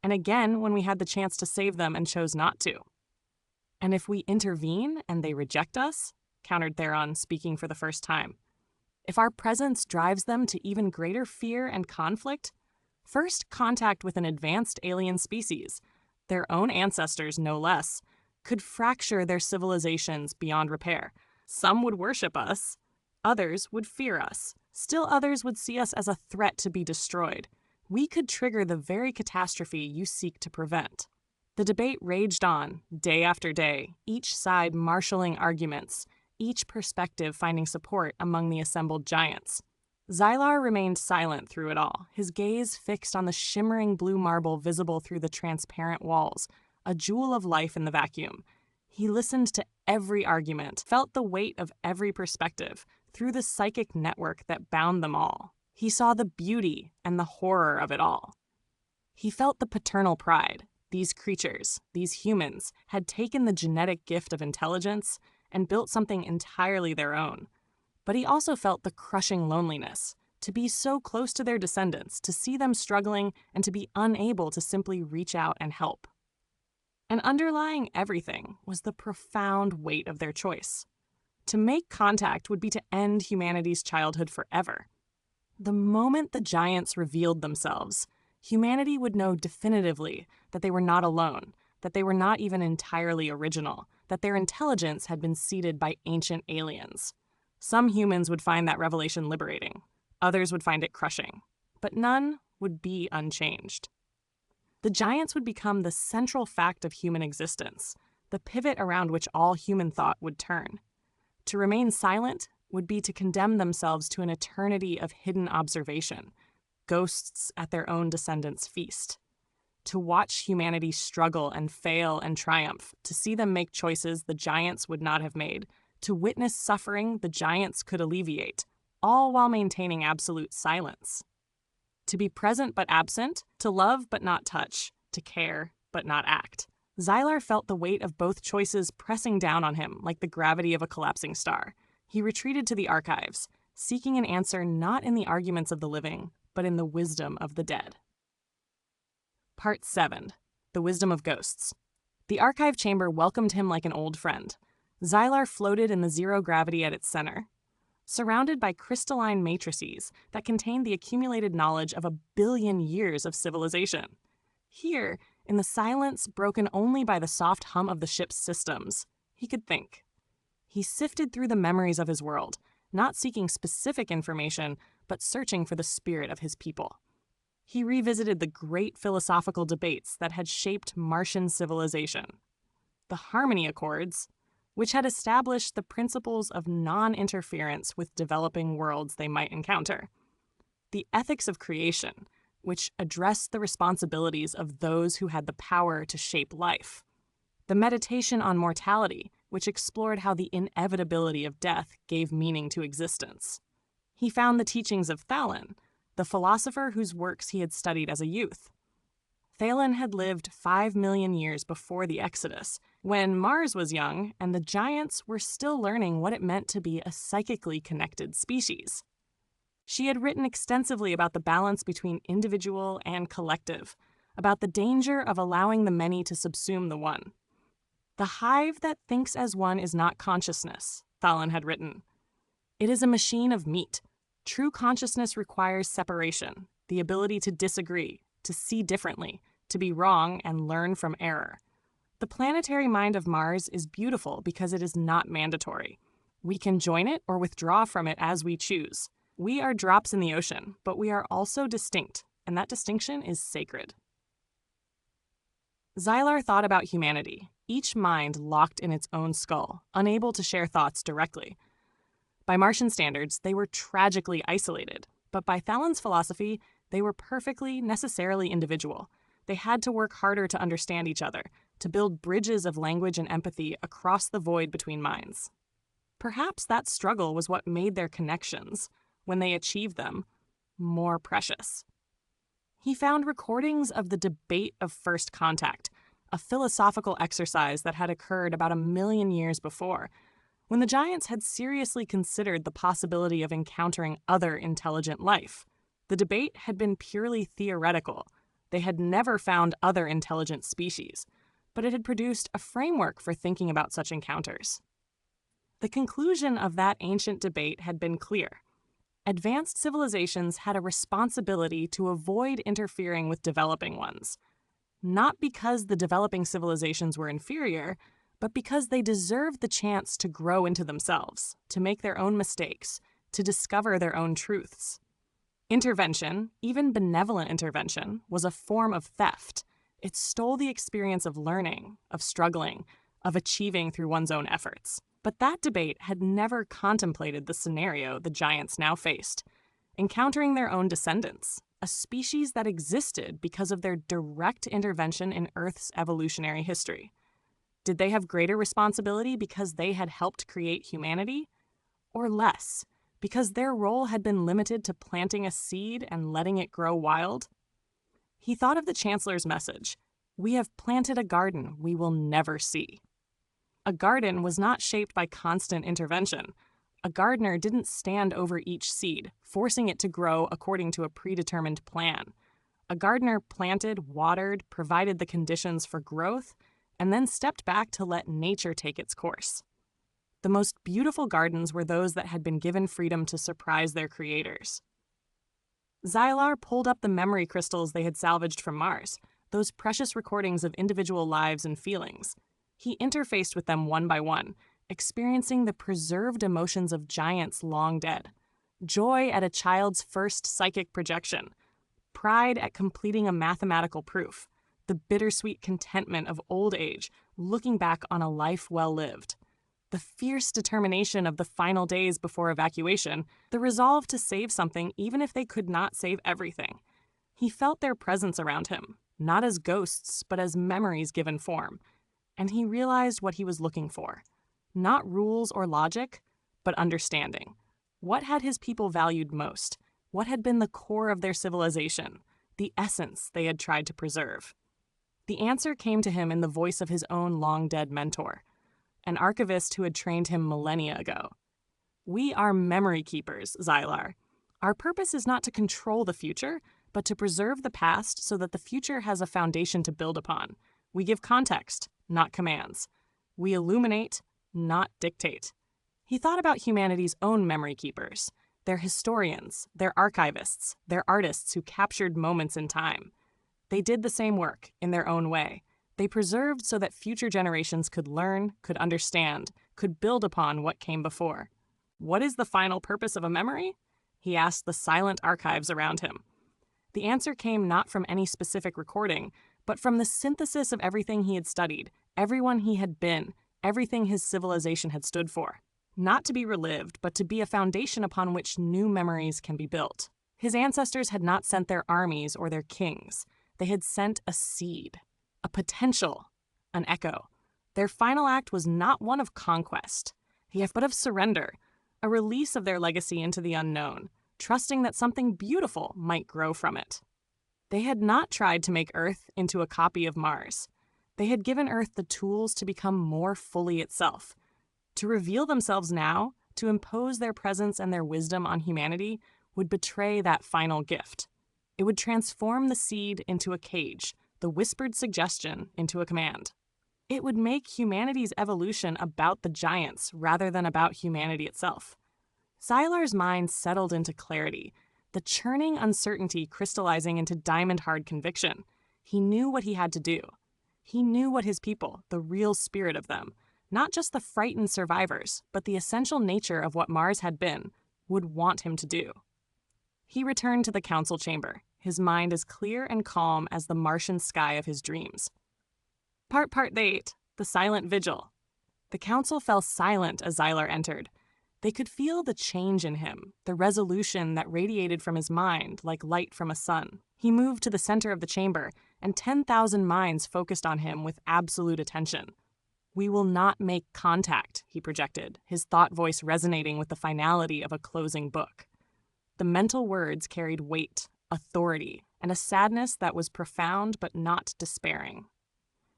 and again when we had the chance to save them and chose not to. And if we intervene and they reject us, countered Theron, speaking for the first time, if our presence drives them to even greater fear and conflict, first contact with an advanced alien species, their own ancestors no less, could fracture their civilizations beyond repair. Some would worship us, others would fear us, still others would see us as a threat to be destroyed. We could trigger the very catastrophe you seek to prevent. The debate raged on, day after day, each side marshaling arguments, each perspective finding support among the assembled giants. Xylar remained silent through it all, his gaze fixed on the shimmering blue marble visible through the transparent walls, a jewel of life in the vacuum. He listened to every argument, felt the weight of every perspective, through the psychic network that bound them all. He saw the beauty and the horror of it all. He felt the paternal pride. These creatures, these humans, had taken the genetic gift of intelligence and built something entirely their own. But he also felt the crushing loneliness, to be so close to their descendants, to see them struggling, and to be unable to simply reach out and help. And underlying everything was the profound weight of their choice. To make contact would be to end humanity's childhood forever. The moment the giants revealed themselves, humanity would know definitively that they were not alone, that they were not even entirely original, that their intelligence had been seeded by ancient aliens. Some humans would find that revelation liberating. Others would find it crushing. But none would be unchanged. The giants would become the central fact of human existence, the pivot around which all human thought would turn. To remain silent would be to condemn themselves to an eternity of hidden observation, ghosts at their own descendants' feast. To watch humanity struggle and fail and triumph, to see them make choices the giants would not have made, to witness suffering the giants could alleviate, all while maintaining absolute silence. To be present but absent, to love but not touch, to care but not act. Xylar felt the weight of both choices pressing down on him like the gravity of a collapsing star. He retreated to the archives, seeking an answer not in the arguments of the living, but in the wisdom of the dead. Part 7. The Wisdom of Ghosts. The archive chamber welcomed him like an old friend. Xylar floated in the zero gravity at its center, surrounded by crystalline matrices that contained the accumulated knowledge of 1 billion years of civilization. Here, in the silence broken only by the soft hum of the ship's systems, he could think. He sifted through the memories of his world, not seeking specific information, but searching for the spirit of his people. He revisited the great philosophical debates that had shaped Martian civilization. The Harmony Accords, which had established the principles of non-interference with developing worlds they might encounter. The ethics of creation, which addressed the responsibilities of those who had the power to shape life. The Meditation on Mortality, which explored how the inevitability of death gave meaning to existence. He found the teachings of Thalen, the philosopher whose works he had studied as a youth. Thalen had lived 5 million years before the Exodus, when Mars was young and the giants were still learning what it meant to be a psychically connected species. She had written extensively about the balance between individual and collective, about the danger of allowing the many to subsume the one. The hive that thinks as one is not consciousness, Thalen had written. It is a machine of meat. True consciousness requires separation, the ability to disagree, to see differently, to be wrong and learn from error. The planetary mind of Mars is beautiful because it is not mandatory. We can join it or withdraw from it as we choose. We are drops in the ocean, but we are also distinct, and that distinction is sacred. Xylar thought about humanity, each mind locked in its own skull, unable to share thoughts directly. By Martian standards, they were tragically isolated, but by Thalen's philosophy, they were perfectly, necessarily individual. They had to work harder to understand each other, to build bridges of language and empathy across the void between minds. Perhaps that struggle was what made their connections, when they achieved them, more precious. He found recordings of the debate of first contact, a philosophical exercise that had occurred about 1 million years before, when the giants had seriously considered the possibility of encountering other intelligent life. The debate had been purely theoretical. They had never found other intelligent species, but it had produced a framework for thinking about such encounters. The conclusion of that ancient debate had been clear. Advanced civilizations had a responsibility to avoid interfering with developing ones, not because the developing civilizations were inferior, but because they deserved the chance to grow into themselves, to make their own mistakes, to discover their own truths. Intervention, even benevolent intervention, was a form of theft. It stole the experience of learning, of struggling, of achieving through one's own efforts. But that debate had never contemplated the scenario the giants now faced, encountering their own descendants, a species that existed because of their direct intervention in Earth's evolutionary history. Did they have greater responsibility because they had helped create humanity? Or less, because their role had been limited to planting a seed and letting it grow wild? He thought of the Chancellor's message, "We have planted a garden we will never see." A garden was not shaped by constant intervention. A gardener didn't stand over each seed, forcing it to grow according to a predetermined plan. A gardener planted, watered, provided the conditions for growth, and then stepped back to let nature take its course. The most beautiful gardens were those that had been given freedom to surprise their creators. Xylar pulled up the memory crystals they had salvaged from Mars, those precious recordings of individual lives and feelings. He interfaced with them one by one, experiencing the preserved emotions of giants long dead. Joy at a child's first psychic projection, pride at completing a mathematical proof, the bittersweet contentment of old age, looking back on a life well lived, the fierce determination of the final days before evacuation, the resolve to save something even if they could not save everything. He felt their presence around him, not as ghosts, but as memories given form. And he realized what he was looking for. Not rules or logic, but understanding. What had his people valued most? What had been the core of their civilization, the essence they had tried to preserve? The answer came to him in the voice of his own long-dead mentor, an archivist who had trained him millennia ago. "We are memory keepers, Xylar. Our purpose is not to control the future, but to preserve the past so that the future has a foundation to build upon. We give context, not commands. We illuminate, not dictate." He thought about humanity's own memory keepers, their historians, their archivists, their artists who captured moments in time. They did the same work in their own way. They preserved so that future generations could learn, could understand, could build upon what came before. What is the final purpose of a memory? He asked the silent archives around him. The answer came not from any specific recording, but from the synthesis of everything he had studied, everyone he had been, everything his civilization had stood for. Not to be relived, but to be a foundation upon which new memories can be built. His ancestors had not sent their armies or their kings. They had sent a seed, a potential, an echo. Their final act was not one of conquest, but of surrender, a release of their legacy into the unknown, trusting that something beautiful might grow from it. They had not tried to make Earth into a copy of Mars. They had given Earth the tools to become more fully itself. To reveal themselves now, to impose their presence and their wisdom on humanity, would betray that final gift. It would transform the seed into a cage, the whispered suggestion into a command. It would make humanity's evolution about the giants rather than about humanity itself. Xylar's mind settled into clarity, the churning uncertainty crystallizing into diamond-hard conviction. He knew what he had to do. He knew what his people, the real spirit of them, not just the frightened survivors, but the essential nature of what Mars had been, would want him to do. He returned to the council chamber, his mind as clear and calm as the Martian sky of his dreams. Part 8, the silent vigil. The council fell silent as Xylar entered. They could feel the change in him, the resolution that radiated from his mind like light from a sun. He moved to the center of the chamber, and 10,000 minds focused on him with absolute attention. "We will not make contact," he projected, his thought voice resonating with the finality of a closing book. The mental words carried weight, authority, and a sadness that was profound but not despairing.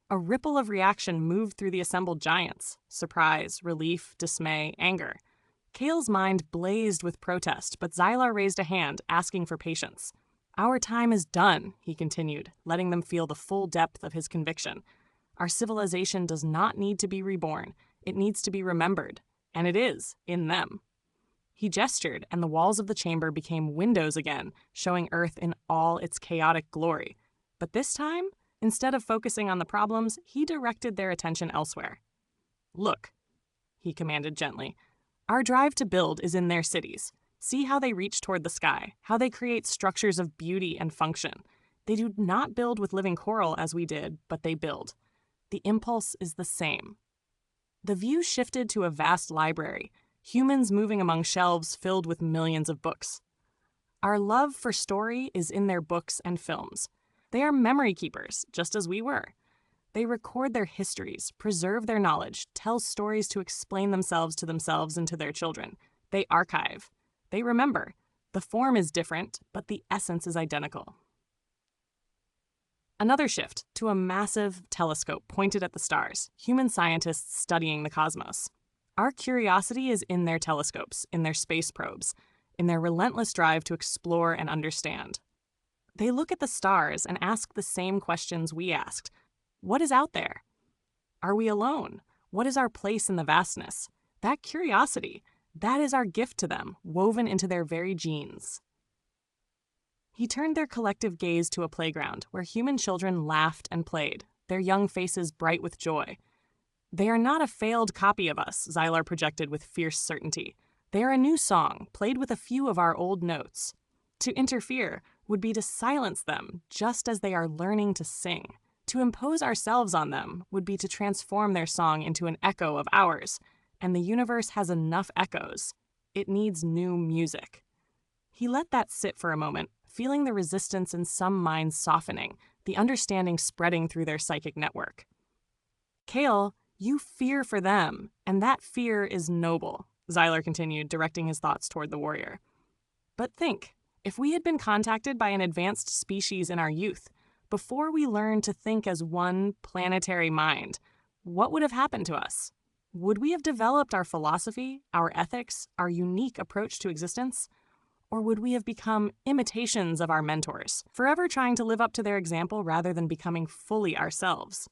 A ripple of reaction moved through the assembled giants: surprise, relief, dismay, anger. Kale's mind blazed with protest, but Xylar raised a hand, asking for patience. "Our time is done," he continued, letting them feel the full depth of his conviction. "Our civilization does not need to be reborn. It needs to be remembered, and it is, in them." He gestured, and the walls of the chamber became windows again, showing Earth in all its chaotic glory. But this time, instead of focusing on the problems, he directed their attention elsewhere. "Look," he commanded gently. "Our drive to build is in their cities. See how they reach toward the sky, how they create structures of beauty and function. They do not build with living coral as we did, but they build. The impulse is the same." The view shifted to a vast library, humans moving among shelves filled with millions of books. Our love for story is in their books and films. They are memory keepers, just as we were. They record their histories, preserve their knowledge, tell stories to explain themselves and to their children. They archive. They remember. The form is different, but the essence is identical. Another shift to a massive telescope pointed at the stars, human scientists studying the cosmos. Our curiosity is in their telescopes, in their space probes, in their relentless drive to explore and understand. They look at the stars and ask the same questions we asked. What is out there? Are we alone? What is our place in the vastness? That curiosity, that is our gift to them, woven into their very genes. He turned their collective gaze to a playground where human children laughed and played, their young faces bright with joy. "They are not a failed copy of us," Xylar projected with fierce certainty. "They are a new song, played with a few of our old notes. To interfere would be to silence them just as they are learning to sing. To impose ourselves on them would be to transform their song into an echo of ours, and the universe has enough echoes. It needs new music." He let that sit for a moment, feeling the resistance in some minds softening, the understanding spreading through their psychic network. "Kale, you fear for them, and that fear is noble," Xylar continued, directing his thoughts toward the warrior. "But think, if we had been contacted by an advanced species in our youth, before we learned to think as one planetary mind, what would have happened to us? Would we have developed our philosophy, our ethics, our unique approach to existence? Or would we have become imitations of our mentors, forever trying to live up to their example rather than becoming fully ourselves?"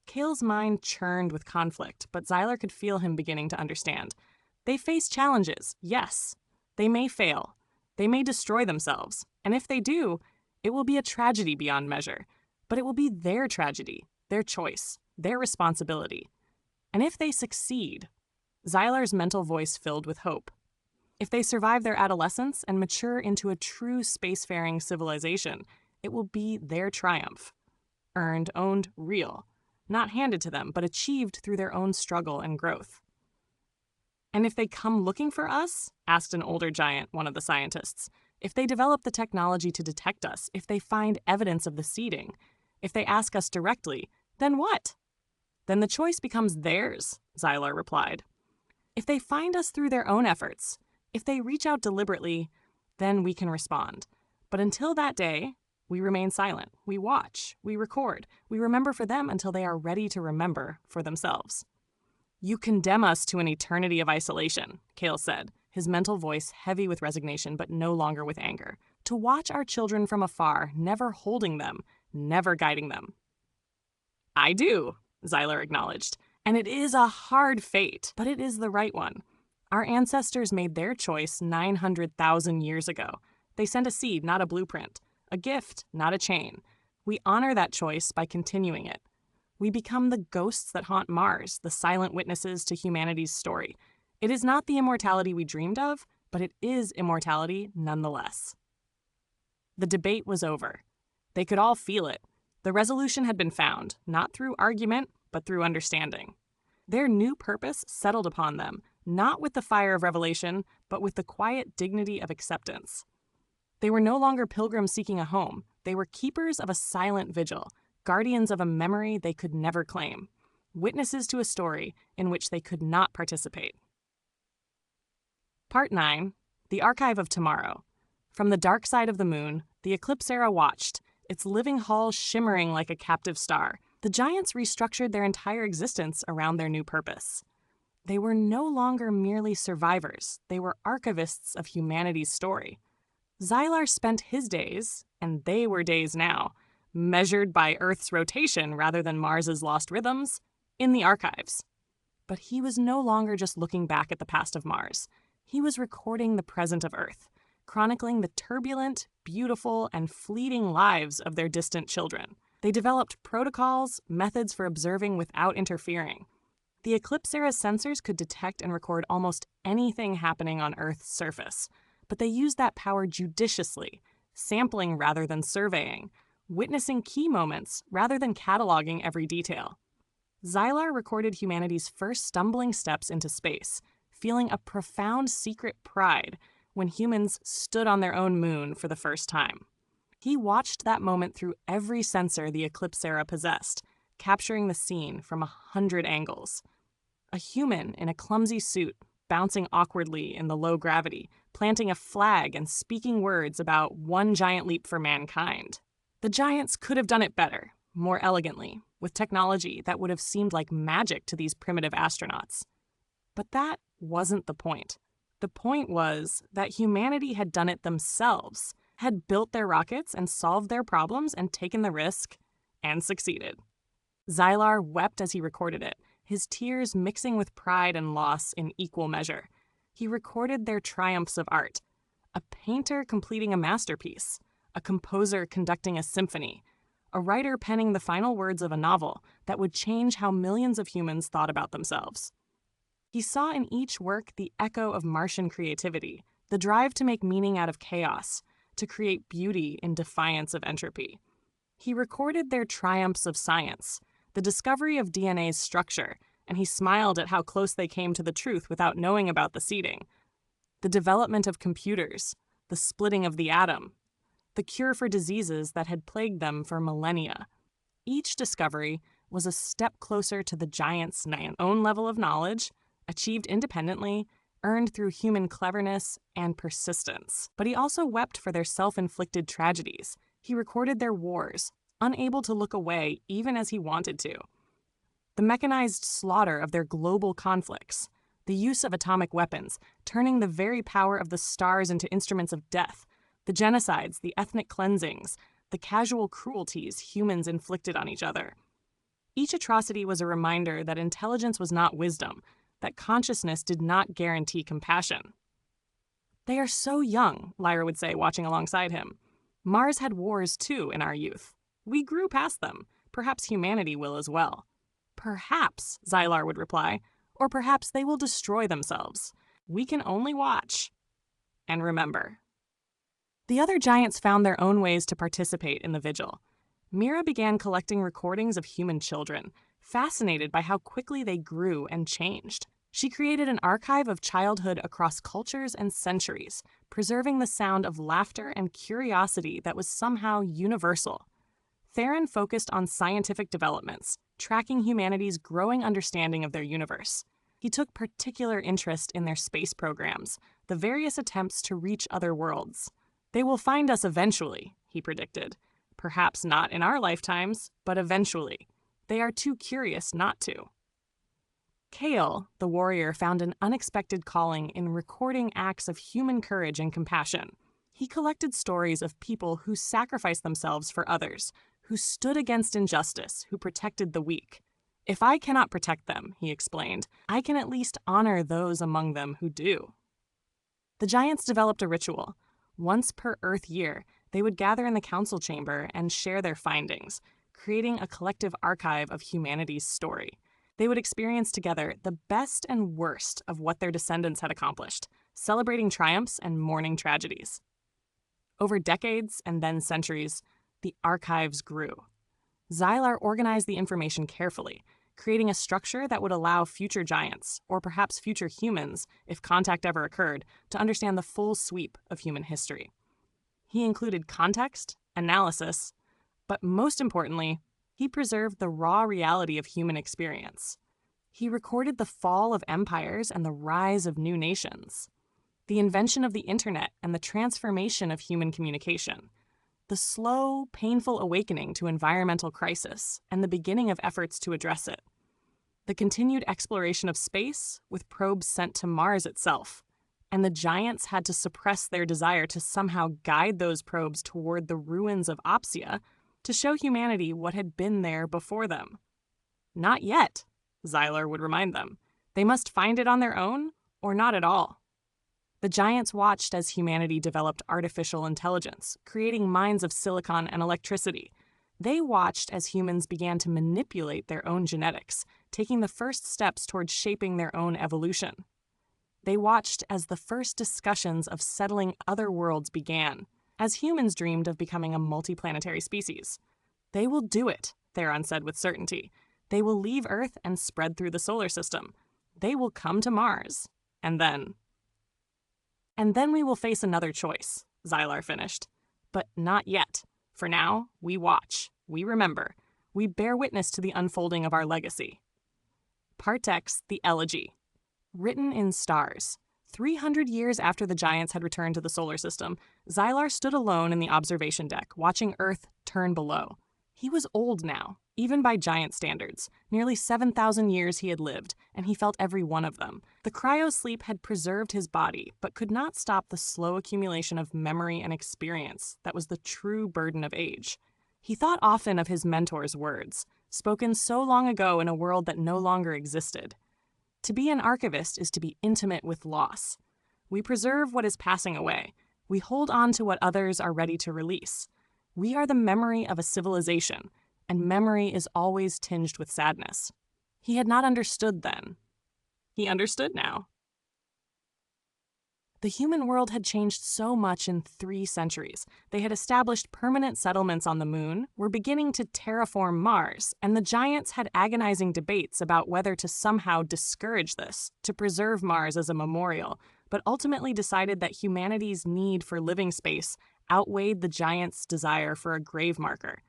Kale's mind churned with conflict, but Xylar could feel him beginning to understand. They face challenges, yes. They may fail. They may destroy themselves. And if they do, it will be a tragedy beyond measure. But it will be their tragedy, their choice, their responsibility. And if they succeed, Xylar's mental voice filled with hope. If they survive their adolescence and mature into a true spacefaring civilization, it will be their triumph. Earned, owned, real. Not handed to them, but achieved through their own struggle and growth. "And if they come looking for us?" asked an older giant, one of the scientists. If they develop the technology to detect us, if they find evidence of the seeding, if they ask us directly, then what? Then the choice becomes theirs, Xylar replied. If they find us through their own efforts, if they reach out deliberately, then we can respond. But until that day, we remain silent. We watch, we record, we remember for them until they are ready to remember for themselves. You condemn us to an eternity of isolation, Kale said, his mental voice heavy with resignation but no longer with anger. To watch our children from afar, never holding them, never guiding them. I do, Xylar acknowledged. And it is a hard fate, but it is the right one. Our ancestors made their choice 900,000 years ago. They sent a seed, not a blueprint. A gift, not a chain. We honor that choice by continuing it. We become the ghosts that haunt Mars, the silent witnesses to humanity's story. It is not the immortality we dreamed of, but it is immortality nonetheless. The debate was over. They could all feel it. The resolution had been found, not through argument, but through understanding. Their new purpose settled upon them, not with the fire of revelation, but with the quiet dignity of acceptance. They were no longer pilgrims seeking a home. They were keepers of a silent vigil, guardians of a memory they could never claim, witnesses to a story in which they could not participate. Part 9. The Archive of Tomorrow. From the dark side of the moon, the Eclipsera watched, its living hull shimmering like a captive star. The giants restructured their entire existence around their new purpose. They were no longer merely survivors. They were archivists of humanity's story. Xylar spent his days, and they were days now, measured by Earth's rotation rather than Mars's lost rhythms, in the archives. But he was no longer just looking back at the past of Mars. He was recording the present of Earth, chronicling the turbulent, beautiful, and fleeting lives of their distant children. They developed protocols, methods for observing without interfering. The Eclipsera's sensors could detect and record almost anything happening on Earth's surface, but they used that power judiciously, sampling rather than surveying, witnessing key moments rather than cataloging every detail. Xylar recorded humanity's first stumbling steps into space, feeling a profound secret pride when humans stood on their own moon for the first time. He watched that moment through every sensor the Eclipsera possessed, capturing the scene from 100 angles. A human in a clumsy suit, bouncing awkwardly in the low gravity, planting a flag and speaking words about one giant leap for mankind. The giants could have done it better, more elegantly, with technology that would have seemed like magic to these primitive astronauts. But that wasn't the point. The point was that humanity had done it themselves, had built their rockets and solved their problems and taken the risk, and succeeded. Xylar wept as he recorded it, his tears mixing with pride and loss in equal measure. He recorded their triumphs of art, a painter completing a masterpiece, a composer conducting a symphony, a writer penning the final words of a novel that would change how millions of humans thought about themselves. He saw in each work the echo of Martian creativity, the drive to make meaning out of chaos, to create beauty in defiance of entropy. He recorded their triumphs of science, the discovery of DNA's structure, and he smiled at how close they came to the truth without knowing about the seeding. The development of computers, the splitting of the atom, the cure for diseases that had plagued them for millennia. Each discovery was a step closer to the giants' own level of knowledge, achieved independently, earned through human cleverness and persistence. But he also wept for their self-inflicted tragedies. He recorded their wars, unable to look away even as he wanted to. The mechanized slaughter of their global conflicts, the use of atomic weapons, turning the very power of the stars into instruments of death, the genocides, the ethnic cleansings, the casual cruelties humans inflicted on each other. Each atrocity was a reminder that intelligence was not wisdom, that consciousness did not guarantee compassion. They are so young, Lyra would say, watching alongside him. Mars had wars too in our youth. We grew past them. Perhaps humanity will as well. Perhaps, Xylar would reply, or perhaps they will destroy themselves. We can only watch and remember. The other giants found their own ways to participate in the vigil. Mira began collecting recordings of human children, fascinated by how quickly they grew and changed. She created an archive of childhood across cultures and centuries, preserving the sound of laughter and curiosity that was somehow universal. Theron focused on scientific developments, tracking humanity's growing understanding of their universe. He took particular interest in their space programs, the various attempts to reach other worlds. They will find us eventually, he predicted. Perhaps not in our lifetimes, but eventually. They are too curious not to. Kale, the warrior, found an unexpected calling in recording acts of human courage and compassion. He collected stories of people who sacrificed themselves for others, who stood against injustice, who protected the weak. If I cannot protect them, he explained, I can at least honor those among them who do. The giants developed a ritual. Once per Earth year, they would gather in the council chamber and share their findings, creating a collective archive of humanity's story. They would experience together the best and worst of what their descendants had accomplished, celebrating triumphs and mourning tragedies. Over decades and then centuries, the archives grew. Xylar organized the information carefully, creating a structure that would allow future giants, or perhaps future humans, if contact ever occurred, to understand the full sweep of human history. He included context, analysis, but most importantly, he preserved the raw reality of human experience. He recorded the fall of empires and the rise of new nations, the invention of the internet and the transformation of human communication, the slow, painful awakening to environmental crisis and the beginning of efforts to address it, the continued exploration of space with probes sent to Mars itself, and the giants had to suppress their desire to somehow guide those probes toward the ruins of Opsia to show humanity what had been there before them. Not yet, Xylar would remind them. They must find it on their own or not at all. The giants watched as humanity developed artificial intelligence, creating minds of silicon and electricity. They watched as humans began to manipulate their own genetics, taking the first steps towards shaping their own evolution. They watched as the first discussions of settling other worlds began, as humans dreamed of becoming a multiplanetary species. They will do it, Theron said with certainty. They will leave Earth and spread through the solar system. They will come to Mars. And then we will face another choice, Xylar finished. But not yet. For now, we watch, we remember, we bear witness to the unfolding of our legacy. Part X, the Elegy. Written in stars. 300 years after the giants had returned to the solar system, Xylar stood alone in the observation deck, watching Earth turn below. He was old now, even by giant standards. Nearly 7,000 years he had lived, and he felt every one of them. The cryosleep had preserved his body, but could not stop the slow accumulation of memory and experience that was the true burden of age. He thought often of his mentor's words, spoken so long ago in a world that no longer existed. To be an archivist is to be intimate with loss. We preserve what is passing away. We hold on to what others are ready to release. We are the memory of a civilization, and memory is always tinged with sadness. He had not understood then. He understood now. The human world had changed so much in 3 centuries. They had established permanent settlements on the moon, were beginning to terraform Mars, and the giants had agonizing debates about whether to somehow discourage this, to preserve Mars as a memorial, but ultimately decided that humanity's need for living space outweighed the giants' desire for a grave marker.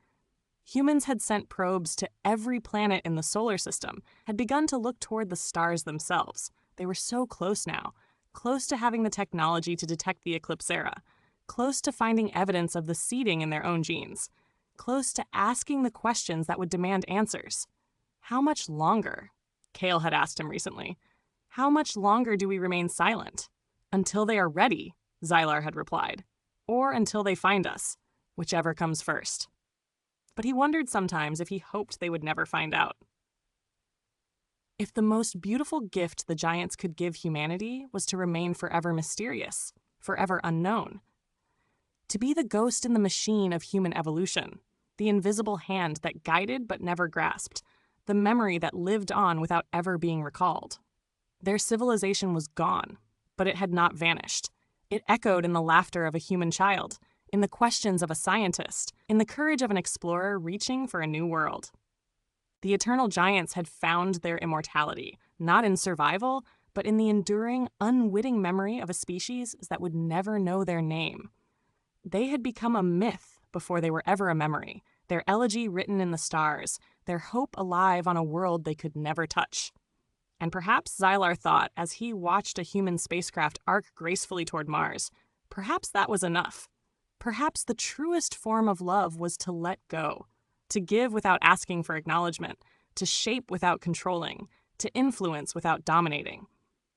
Humans had sent probes to every planet in the solar system, had begun to look toward the stars themselves. They were so close now. Close to having the technology to detect the Eclipsera, close to finding evidence of the seeding in their own genes, close to asking the questions that would demand answers. How much longer? Kale had asked him recently. How much longer do we remain silent? Until they are ready, Xylar had replied. Or until they find us, whichever comes first. But he wondered sometimes if he hoped they would never find out. If the most beautiful gift the giants could give humanity was to remain forever mysterious, forever unknown. To be the ghost in the machine of human evolution, the invisible hand that guided but never grasped, the memory that lived on without ever being recalled. Their civilization was gone, but it had not vanished. It echoed in the laughter of a human child, in the questions of a scientist, in the courage of an explorer reaching for a new world. The eternal giants had found their immortality, not in survival, but in the enduring, unwitting memory of a species that would never know their name. They had become a myth before they were ever a memory, their elegy written in the stars, their hope alive on a world they could never touch. And perhaps Xylar thought, as he watched a human spacecraft arc gracefully toward Mars, perhaps that was enough. Perhaps the truest form of love was to let go, to give without asking for acknowledgement, to shape without controlling, to influence without dominating.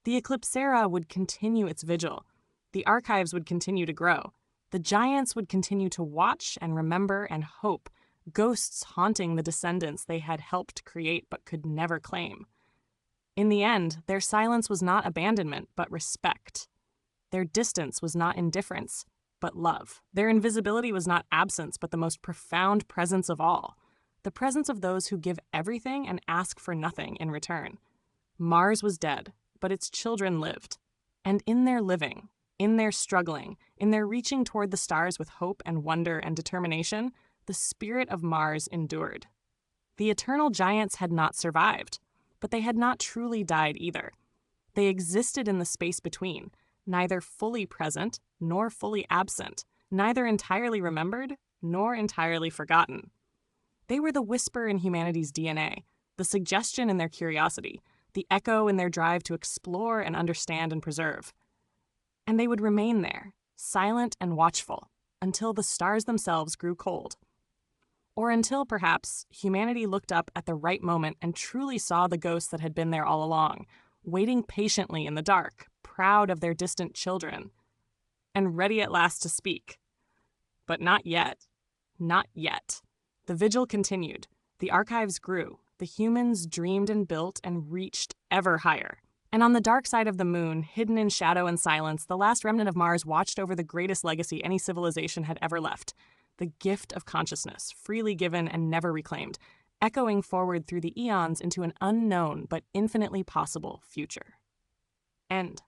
The Eclipsera would continue its vigil. The archives would continue to grow. The giants would continue to watch and remember and hope, ghosts haunting the descendants they had helped create but could never claim. In the end, their silence was not abandonment, but respect. Their distance was not indifference, but love. Their invisibility was not absence, but the most profound presence of all, the presence of those who give everything and ask for nothing in return. Mars was dead, but its children lived. And in their living, in their struggling, in their reaching toward the stars with hope and wonder and determination, the spirit of Mars endured. The eternal giants had not survived, but they had not truly died either. They existed in the space between, neither fully present nor fully absent, neither entirely remembered nor entirely forgotten. They were the whisper in humanity's DNA, the suggestion in their curiosity, the echo in their drive to explore and understand and preserve. And they would remain there, silent and watchful, until the stars themselves grew cold. Or until, perhaps, humanity looked up at the right moment and truly saw the ghosts that had been there all along, waiting patiently in the dark, proud of their distant children, and ready at last to speak. But not yet. Not yet. The vigil continued. The archives grew. The humans dreamed and built and reached ever higher. And on the dark side of the moon, hidden in shadow and silence, the last remnant of Mars watched over the greatest legacy any civilization had ever left. The gift of consciousness, freely given and never reclaimed, echoing forward through the eons into an unknown but infinitely possible future. End.